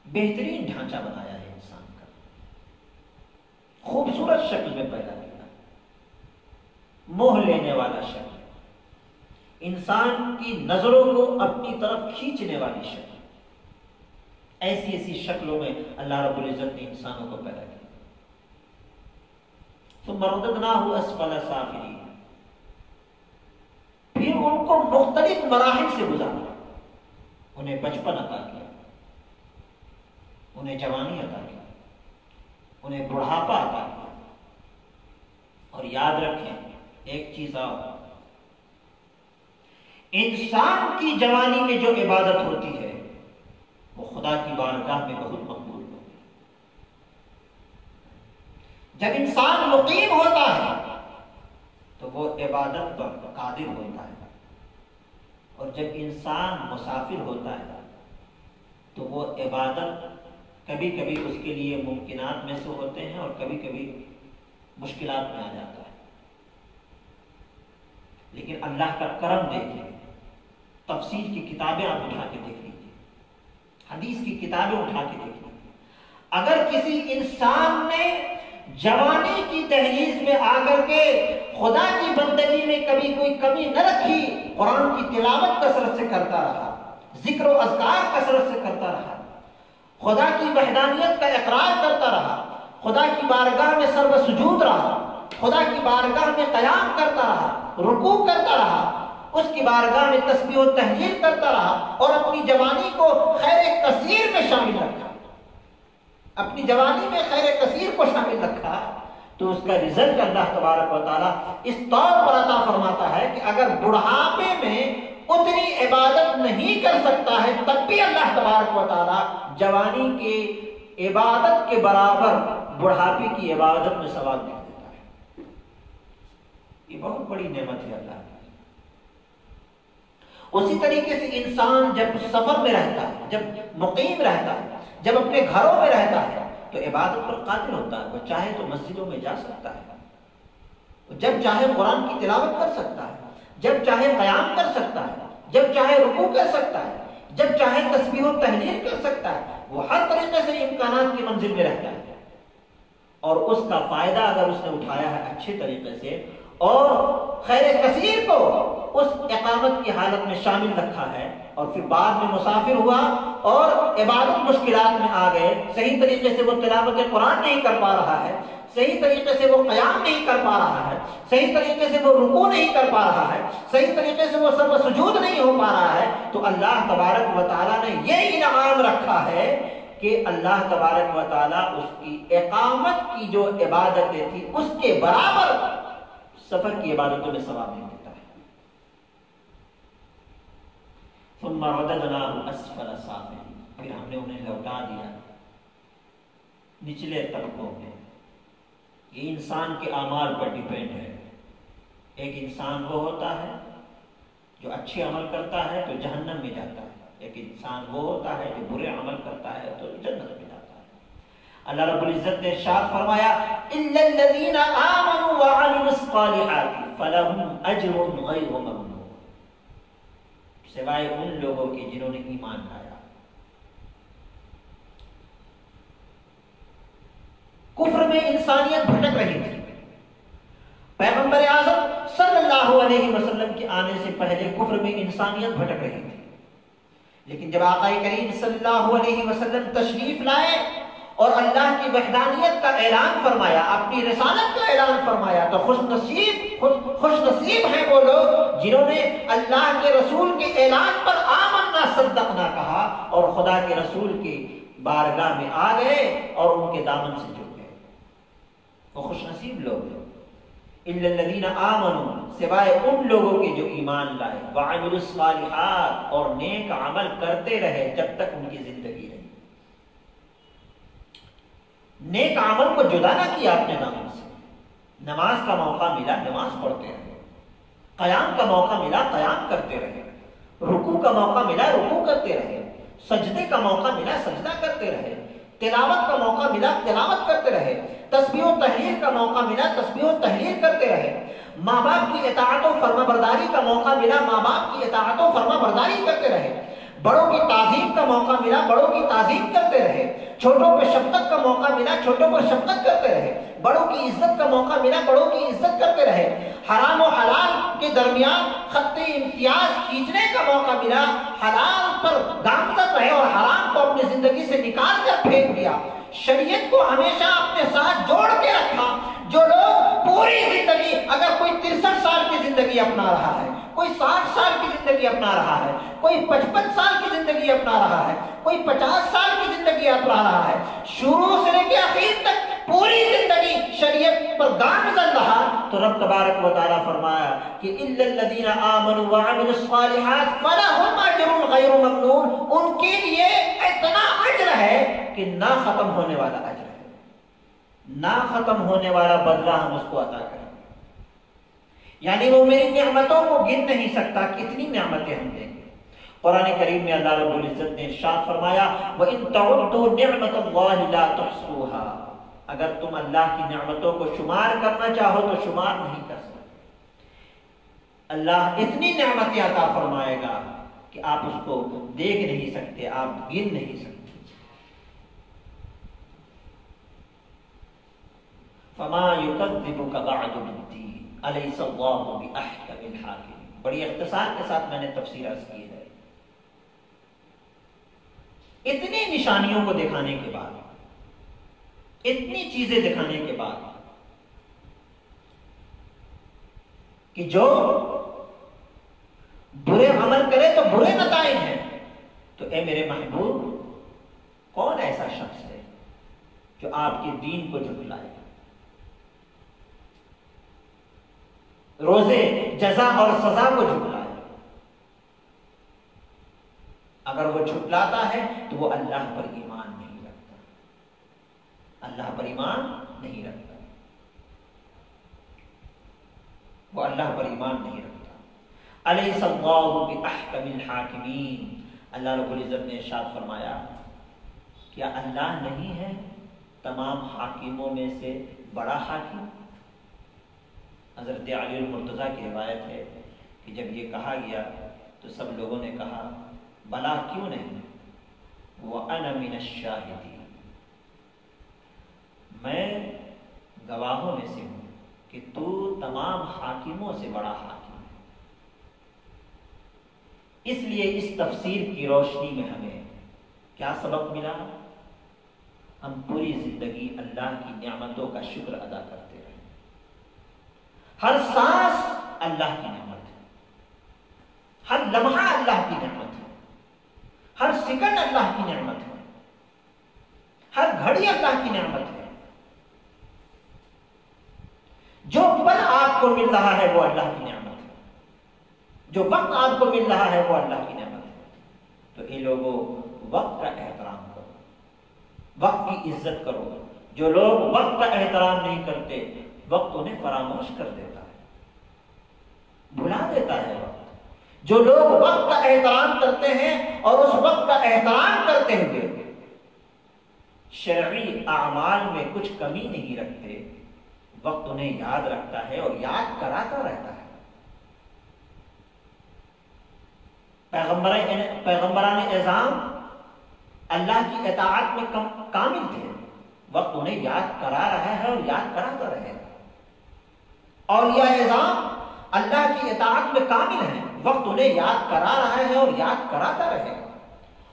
بہترین ڈھانچہ بنایا ہے انسان کا، خوبصورت شکل میں پیدا کیا، موہ لینے والا شکل، انسان کی نظروں کو اپنی طرف کھینچنے والی شکل۔ ایسی ایسی شکلوں میں اللہ رب العزت نے انسانوں کو پیدا کیا۔ ثم رددناه اسفل سافلین، پھر ان کو مختلف مراحل سے گزارا۔ انہیں بچپن عطا کیا، انہیں جوانی عطا کی، انہیں بڑھاپا عطا کیا۔ اور یاد رکھیں ایک چیز اور، انسان کی جوانی میں جو عبادت ہوتی ہے وہ خدا کی بارگاہ میں بہت مقبول ہوتی ہے۔ جب انسان مقیم ہوتا ہے تو وہ عبادت پر قادر ہوتا ہے، اور جب انسان مسافر ہوتا ہے تو وہ عبادت کبھی کبھی اس کے لیے ممکنات میں سے ہوتے ہیں اور کبھی کبھی مشکلات میں آ جاتا ہے۔ لیکن اللہ کا کرم دیکھیں، تفسیر کی کتابیں آپ اٹھا کے دیکھ لیجیے، حدیث کی کتابیں اٹھا کے دیکھ لیجیے۔ اگر کسی انسان نے جوانی کی دہلیز میں آ کر کے خدا کی بندگی میں کبھی کوئی کمی نہ رکھی، قرآن کی تلاوت کثرت سے کرتا رہا، ذکر و اذکار کثرت سے کرتا رہا، خدا کی وحدانیت کا اقرار کرتا رہا، خدا کی بارگاہ میں سر و سجود رہا، خدا کی بارگاہ میں قیام کرتا رہا، رکوع کرتا رہا، اس کی بارگاہ میں تسبیح و تحلیل کرتا رہا، اور اپنی جوانی کو خیر کثیر میں شامل رکھا، اپنی جوانی میں خیر کثیر کو شامل رکھا، تو اس کا رزلٹ اللہ تبارک و تعالیٰ اس طور پر عطا فرماتا ہے کہ اگر بڑھاپے میں اتنی عبادت نہیں کر سکتا ہے تب بھی اللہ تبارک و تعالیٰ جوانی کی عبادت کے برابر بڑھاپے کی عبادت میں ثواب دے دیتا ہے۔ یہ بہت بڑی نعمت ہے اللہ کی۔ اسی طریقے سے انسان جب سفر میں رہتا ہے، جب مقیم رہتا ہے، جب اپنے گھروں میں رہتا ہے تو عبادت پر قادر ہوتا ہے۔ وہ چاہے تو مسجدوں میں جا سکتا ہے، جب چاہے قرآن کی تلاوت کر سکتا ہے، جب چاہے قیام کر سکتا ہے، جب چاہے رکوع کر سکتا ہے، جب چاہے تسبیح و تحلیل کر سکتا ہے۔ وہ ہر طریقے سے امکانات کی منزل میں رہتا ہے، اور اس کا فائدہ اگر اس نے اٹھایا ہے اچھے طریقے سے اور خیر کثیر کو اس اقامت کی حالت میں شامل رکھا ہے، اور پھر بعد میں مسافر ہوا اور عبادت مشکلات میں آ گئے، صحیح طریقے سے وہ تلاوت قرآن نہیں کر پا رہا ہے، صحیح طریقے سے وہ قیام نہیں کر پا رہا ہے، صحیح طریقے سے وہ رکوع نہیں کر پا رہا ہے، صحیح طریقے سے وہ سر و سجود نہیں ہو پا رہا ہے، تو اللہ تبارک و تعالیٰ نے یہ انعام رکھا ہے کہ اللہ تبارک و تعالیٰ اس کی اقامت کی جو عبادتیں تھی اس کے برابر سفر کی عبادتوں میں ثواب نہیں دیتا ہے۔ ثم رددناه اسفل سافلین، پھر ہم نے انہیں لوٹا دیا نچلے طبقوں میں۔ یہ انسان کے اعمال پر ڈیپینڈ ہے۔ ایک انسان وہ ہوتا ہے جو اچھے عمل کرتا ہے تو جہنم میں جاتا ہے، ایک انسان وہ ہوتا ہے جو برے عمل کرتا ہے تو جنت میں جاتا ہے۔ اللہ رب العزت نے ارشاد فرمایا الا الذين امنوا وعملوا الصالحات فلهم اجر غیر ممنون، سوائے ان لوگوں کے جنہوں نے ایمان لایا کفر میں انسانیت بھٹک رہی تھی. پیغمبر اعظم صلی اللہ علیہ وسلم کے آنے سے پہلے کفر میں انسانیت بھٹک رہی تھی. لیکن جب آقا کریم صلی اللہ علیہ وسلم تشریف لائے اور اللہ کی وحدانیت کا اعلان فرمایا، اپنی رسالت کا اعلان فرمایا، تو خوش نصیب ہیں وہ لوگ جنہوں نے اللہ کے رسول کے اعلان پر آمنا صدقنا کہا اور خدا کے رسول کی بارگاہ میں آ گئے اور ان کے دامن سے جڑ گئے. وہ خوش نصیب لوگ ہیں. الا الذین آمنوا، سوائے ان لوگوں کے جو ایمان لائے، وعملوا الصالحات، اور نیک عمل کرتے رہے جب تک ان کی زندگی رہی. نیک عمل کو جدا نہ کیا اپنے دامن سے. نماز کا موقع ملا نماز پڑھتے رہے، قیام کا موقع ملا قیام کرتے رہے، رکوع کا موقع ملا رکوع کرتے رہے، سجدے کا موقع ملا سجدہ کرتے رہے، تلاوت کا موقع ملا تلاوت کرتے رہے، تسبیح و تحلیل کا موقع ملا تسبیح و تحلیل کرتے رہے، ماں باپ کی اطاعت و فرما برداری کا موقع ملا ماں باپ کی اطاعت و فرما برداری کرتے رہے، بڑوں کی تعظیم کا موقع ملا بڑوں کی تعظیم کرتے رہے، چھوٹوں پہ شفقت کا موقع ملا چھوٹوں پر شفقت کرتے رہے، بڑوں کی عزت کا موقع ملا بڑوں کی عزت کرتے رہے، حرام و حلال کے درمیان خط امتیاز کھینچنے کا موقع ملا، حلال پر گامزن رہے اور حرام کو اپنی زندگی سے نکال کر پھینک دیا. شریعت کو ہمیشہ اپنے ساتھ جوڑ کے رکھا. جو لوگ پوری زندگی، اگر کوئی 63 سال کی زندگی اپنا رہا ہے، کوئی 60 سال کی زندگی اپنا رہا ہے، کوئی 55 سال کی زندگی اپنا رہا ہے، کوئی 50 سال کی زندگی اپنا رہا ہے، شروع سے لے کے آخر تک پوری زندگی شریعت پر گامزن رہا، تو رب تبارک و تعالیٰ فرمایا کہ الا الذین آمنوا وعملوا الصالحات فلہم اجر غیر ممنون. ان کے لیے اتنا اجر ہے کہ نہ ختم ہونے والا اجر ہے، نہ ختم ہونے والا بدلہ ہم اس کو عطا کریں. یعنی وہ میری نعمتوں کو گن نہیں سکتا کتنی نعمتیں ہم دیں گے. قرآن کریم میں اللہ رب العزت نے ارشاد فرمایا وَإِن تَعُدُّوا نِعْمَةَ اللَّهِ لَا تُحْصُوهَا، اگر تم اللہ کی نعمتوں کو شمار کرنا چاہو تو شمار نہیں کر سکتے. اللہ اتنی نعمتیں عطا فرمائے گا کہ آپ اس کو دیکھ نہیں سکتے، آپ گن نہیں سکتے. فما يكذبك بعد بالدين أليس الله بأحكم الحاكمين. بڑی اختصار کے ساتھ میں نے تفسیر عرض کی ہے. اتنی نشانیوں کو دکھانے کے بعد، اتنی چیزیں دکھانے کے بعد کہ جو برے عمل کرے تو برے نتائج ہیں، تو اے میرے محبوب کون ایسا شخص ہے جو آپ کے دین کو جھٹلائے، روزے جزا اور سزا کو جھٹلائے. اگر وہ جھٹلاتا ہے تو وہ اللہ پر ایمان نہیں رکھتا، اللہ پر ایمان نہیں رکھتا، وہ اللہ پر ایمان نہیں رکھتا. الیس اللہ باحکم الحاکمین. اللہ رب العزت نے ارشاد فرمایا کیا اللہ نہیں ہے تمام حاکموں میں سے بڑا حاکم؟ حضرت علی المرتضیٰ کی روایت ہے کہ جب یہ کہا گیا تو سب لوگوں نے کہا بلا کیوں نہیں، وَأَنَا مِنَ الشَّاهِدِينَ، میں گواہوں میں سے ہوں کہ تو تمام حاکموں سے بڑا حاکم ہے. اس لیے اس تفسیر کی روشنی میں ہمیں کیا سبق ملا؟ ہم پوری زندگی اللہ کی نعمتوں کا شکر ادا کرتے رہیں. ہر سانس اللہ کی نعمت ہے، ہر لمحہ اللہ کی نعمت ہے، ہر سیکنڈ اللہ کی نعمت ہے، ہر گھڑی اللہ کی نعمت ہے. جو پل آپ کو مل رہا ہے وہ اللہ کی نعمت ہے، جو وقت آپ کو مل رہا ہے وہ اللہ کی نعمت ہے. تو اے لوگوں وقت کا احترام کرو، وقت کی عزت کرو. جو لوگ وقت کا احترام نہیں کرتے وقت انہیں فراموش کر دیتا ہے، بھلا دیتا ہے وقت. جو لوگ وقت کا احترام کرتے ہیں اور اس وقت کا احترام کرتے ہوئے شرعی اعمال میں کچھ کمی نہیں رکھتے، وقت انہیں یاد رکھتا ہے اور یاد کراتا رہتا ہے. پیغمبران اعظام اللہ کی اطاعت میں کامل تھے، وقت انہیں یاد کرا رہا ہے اور یاد کراتا رہے گا۔ اولیاء اعظام اللہ کی اطاعت میں کامل ہیں، وقت انہیں یاد کرا رہا ہے اور یاد کراتا رہے گا۔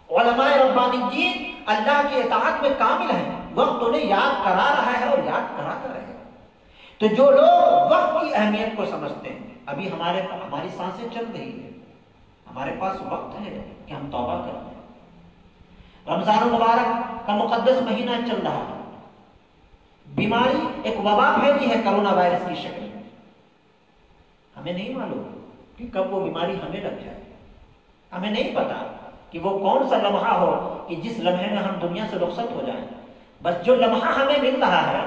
علماء ربانیین اللہ کی اطاعت میں کامل ہیں، وقت انہیں یاد کرا رہا ہے اور یاد کراتا رہے گا۔ تو جو لوگ وقت کی اہمیت کو سمجھتے ہیں، ابھی ہماری سانسیں چل رہی ہیں، ہمارے پاس وقت ہے کہ ہم توبہ کر لیں۔ رمضان المبارک کا مقدس مہینہ چل رہا ہے، بیماری ایک وبا پھیلی ہے کرونا وائرس کی شکل میں، ہمیں نہیں معلوم کہ کب وہ بیماری ہمیں لگ جائے، ہمیں نہیں پتا کہ وہ کون سا لمحہ ہو کہ جس لمحے میں ہم دنیا سے رخصت ہو جائیں۔ بس جو لمحہ ہمیں مل رہا ہے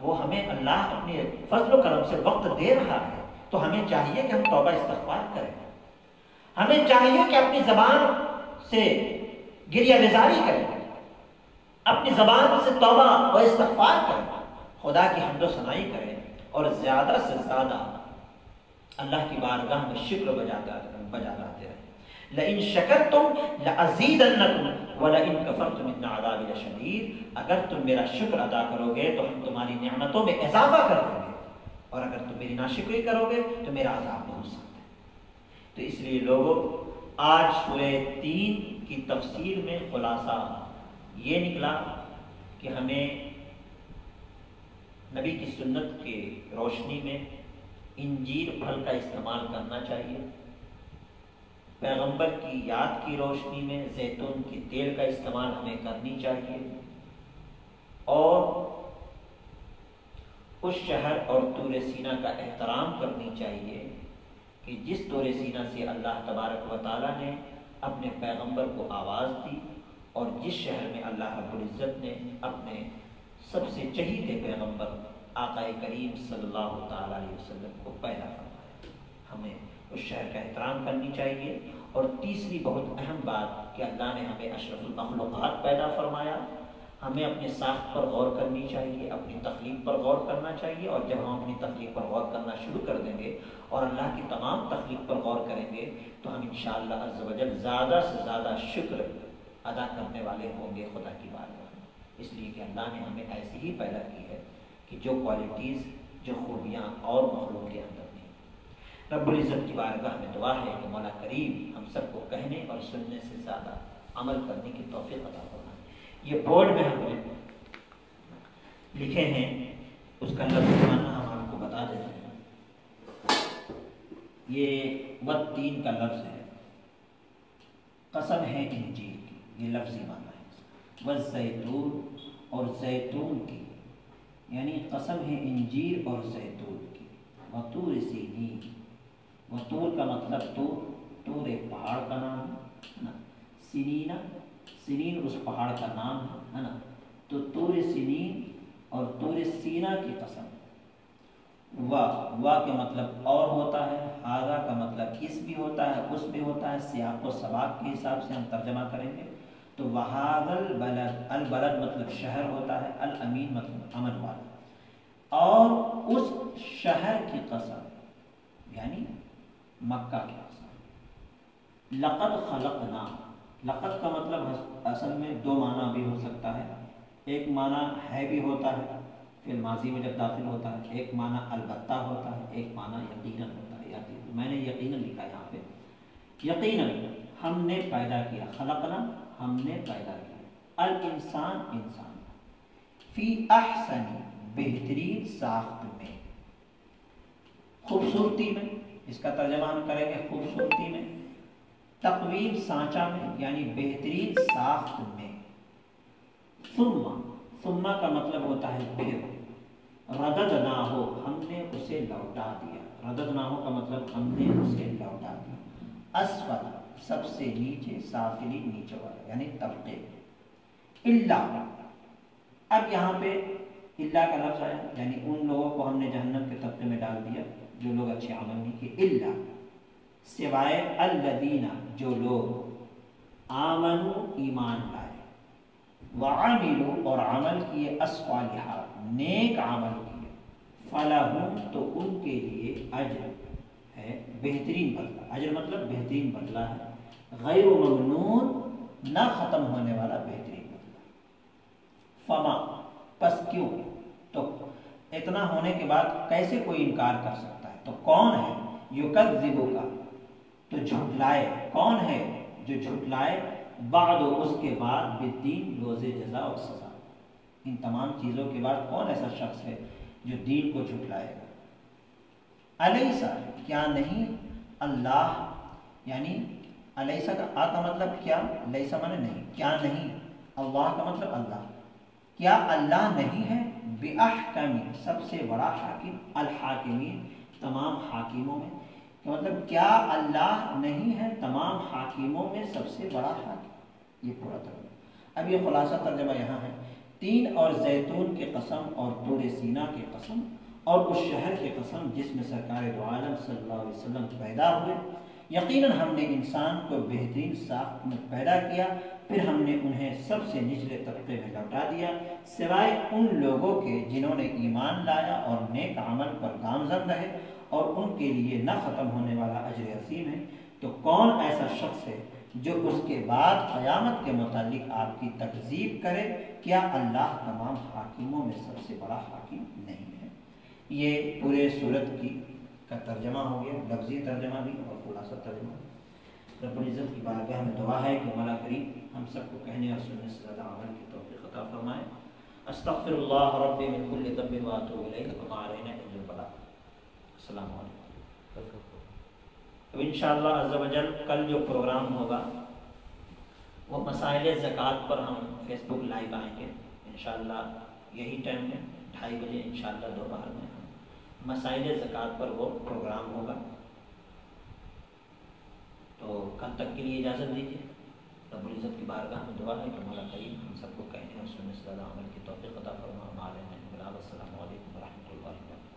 وہ ہمیں اللہ اپنے فضل و کرم سے وقت دے رہا ہے، تو ہمیں چاہیے کہ ہم توبہ استغفار کریں، ہمیں چاہیے کہ اپنی زبان سے گریہ بیزاری کریں، اپنی زبان سے توبہ و استغفار کریں، خدا کی حمد و ثنائی کریں، اور زیادہ سے زیادہ اللہ کی بارگاہ میں شکر بجاتے رہیں۔ لئن شکرتم لازیدنکم ولئن کفرتم ان عذابی لشدید، اگر تم میرا شکر ادا کرو گے تو ہم تمہاری نعمتوں میں اضافہ کر دیں گے، اور اگر تم میری ناشکری کرو گے تو میرا عذاب بہت سخت ہے۔ تو اس لیے لوگوں، آج سورہ 3 کی تفسیر میں خلاصہ یہ نکلا کہ ہمیں نبی کی سنت کے روشنی میں انجیر پھل کا استعمال کرنا چاہیے، پیغمبر کی یاد کی روشنی میں زیتون کے تیل کا استعمال ہمیں کرنی چاہیے، اور اس شہر اور طور سینا کا احترام کرنی چاہیے کہ جس طور سینا سے اللہ تبارک و تعالیٰ نے اپنے پیغمبر کو آواز دی، اور جس شہر میں اللہ رب العزت نے اپنے سب سے چہیتے پیغمبر آقا کریم صلی اللہ تعالیٰ علیہ وسلم کو پیدا فرمایا، ہمیں اس شہر کا احترام کرنی چاہیے۔ اور تیسری بہت اہم بات کہ اللہ نے ہمیں اشرف المخلوقات پیدا فرمایا، ہمیں اپنے ساخت پر غور کرنی چاہیے، اپنی تخلیق پر غور کرنا چاہیے، اور جب ہم اپنی تخلیق پر غور کرنا شروع کر دیں گے اور اللہ کی تمام تخلیق پر غور کریں گے تو ہم انشاءاللہ عز و جل زیادہ سے زیادہ شکر ادا کرنے والے ہوں گے خدا کی بارگاہ میں، اس لیے کہ اللہ نے ہمیں ایسی ہی پیدا کی ہے کہ جو کوالٹیز، جو خوبیاں اور مخلوق کے اندر نہیں۔ رب العزت کی بارگاہ میں دعا ہے کہ مولا کریم ہم سب کو کہنے اور سننے سے زیادہ عمل کرنے کی توفیق عطا فرمائے۔ یہ بورڈ میں ہم نے لکھے ہیں، اس کا لفظ معنی ہم آپ کو بتا دیتے ہیں۔ یہ والتین کا لفظ ہے، قسم ہے انجیل کی، یہ لفظی معنی ہے، والزیتون اور زیتون کی، یعنی قسم ہے انجیر اور زیتون کی، وطور سینین، وطور کا مطلب طور ایک پہاڑ کا نام ہے نا، سنین، سنین اس پہاڑ کا نام ہے نا، تو طور سنین اور طور سینا کی قسم۔ وا کے مطلب اور ہوتا ہے، ہاذا کا مطلب اس بھی ہوتا ہے، اس بھی ہوتا ہے، سیاق و سباق کے حساب سے ہم ترجمہ کریں گے تو وہذا البلد، البلد مطلب شہر ہوتا ہے، الامین مطلب امن والا، اور اس شہر کی قسم یعنی مکہ کی قسم۔ لقد خلقنا، لقد کا مطلب اصل میں دو معنی بھی ہو سکتا ہے، ایک معنی ہے بھی ہوتا ہے فی الماضی میں جب داخل ہوتا ہے، ایک معنی البتہ ہوتا ہے، ایک معنی یقیناً ہوتا ہے۔ میں نے یقیناً لکھا یہاں پہ، یقیناً ہم نے پیدا کیا، خلقنا ہم نے پیدا کیا، الانسان انسان، فی احسن بہترین ساخت میں، خوبصورتی میں، اس کا ترجمہ ہم کریں گے خوبصورتی میں، تقویم سانچہ میں یعنی بہترین ساخت میں، ثم کا مطلب ہوتا ہے پھر، رددناہو ہم نے اسے لوٹا دیا، رددناہو کا مطلب ہم نے اسے لوٹا دیا، اسفل سب سے نیچے، سافلی نیچے والا یعنی طبقے، اللہ، اب یہاں پہ اللہ کا لفظ آیا یعنی ان لوگوں کو ہم نے جہنم کے طبقے میں ڈال دیا جو لوگ اچھے عمل نہیں کیے، اللہ سوائے الذین جو لوگ آمنوا ایمان لائے، وعملوا اور عمل کیے، الصالحات نیک عمل کیے، فلہم تو ان کے لیے اجر ہے، بہترین بدلہ، اجر مطلب بہترین بدلہ ہے، غیر ممنون نہ ختم ہونے والا بہترین بدلہ، فما پس کیوں؟ تو اتنا ہونے کے بعد کیسے کوئی انکار کر سکتا ہے؟ تو کون ہے یکذبو کا، تو جھٹلائے، کون ہے جو جھٹلائے بعد اس کے بعد بالدین، روز جزا و سزا، ان تمام چیزوں کے بعد کون ایسا شخص ہے جو دین کو جھٹلائے گا؟ الیسا، کیا نہیں، اللہ، یعنی الیسا کا آ کا مطلب کیا، لیسا مانے نہیں، کیا نہیں، اللہ کا مطلب اللہ، کیا اللہ نہیں ہے بِأَحْكَمِ، سب سے بڑا حاکم، الحاکمین، تمام حاکموں میں، کہ مطلب کیا اللہ نہیں ہے تمام حاکموں میں سب سے بڑا حاکم؟ یہ پورا ترجمہ۔ اب یہ خلاصہ ترجمہ یہاں ہے، تین اور زیتون کی قسم اور طور سینا کی قسم اور اس شہر کی قسم جس میں سرکار دو عالم صلی اللہ علیہ وسلم پیدا ہوئے، یقیناً ہم نے انسان کو بہترین ساخت میں پیدا کیا، پھر ہم نے انہیں سب سے نچلے طبقے میں لوٹا دیا، سوائے ان لوگوں کے جنہوں نے ایمان لایا اور نیک عمل پر گامزن رہے، اور ان کے لیے نہ ختم ہونے والا اجر عظیم ہے۔ تو کون ایسا شخص ہے جو اس کے بعد قیامت کے متعلق آپ کی تکذیب کرے؟ کیا اللہ تمام حاکموں میں سب سے بڑا حاکم نہیں ہے؟ یہ پورے سورت کا ترجمہ ہو گیا، لفظی ترجمہ بھی اور خلاصہ ترجمہ۔ رب العزت کی بارگاہ میں دعا ہے کہ مولا کریم ہم سب کو کہنے اور سننے سے زیادہ عمل کی توفیق عطا فرمائے۔ استغفر اللہ ربی من کل ذنب واتوب الیہ وما علینا الا البلاغ۔ السلام علیکم۔ اب انشاءاللہ عز و جل کل جو پروگرام ہوگا وہ مسائل زکوٰۃ پر ہم فیس بک لائیو آئیں گے انشاءاللہ، یہی ٹائم ہے 2:30 بجے انشاءاللہ دوپہر میں مسائل زکوٰۃ پر وہ پروگرام ہوگا۔ تو کل تک کے لیے اجازت دیجیے۔ رب العزت کی بارگاہ میں دعا ہے کہ مولا کریم ہم سب کو کہنے اور سننے سے زیادہ عمل کی توفیق عطا فرما۔ السلام علیکم ورحمۃ اللہ وبرکاتہ۔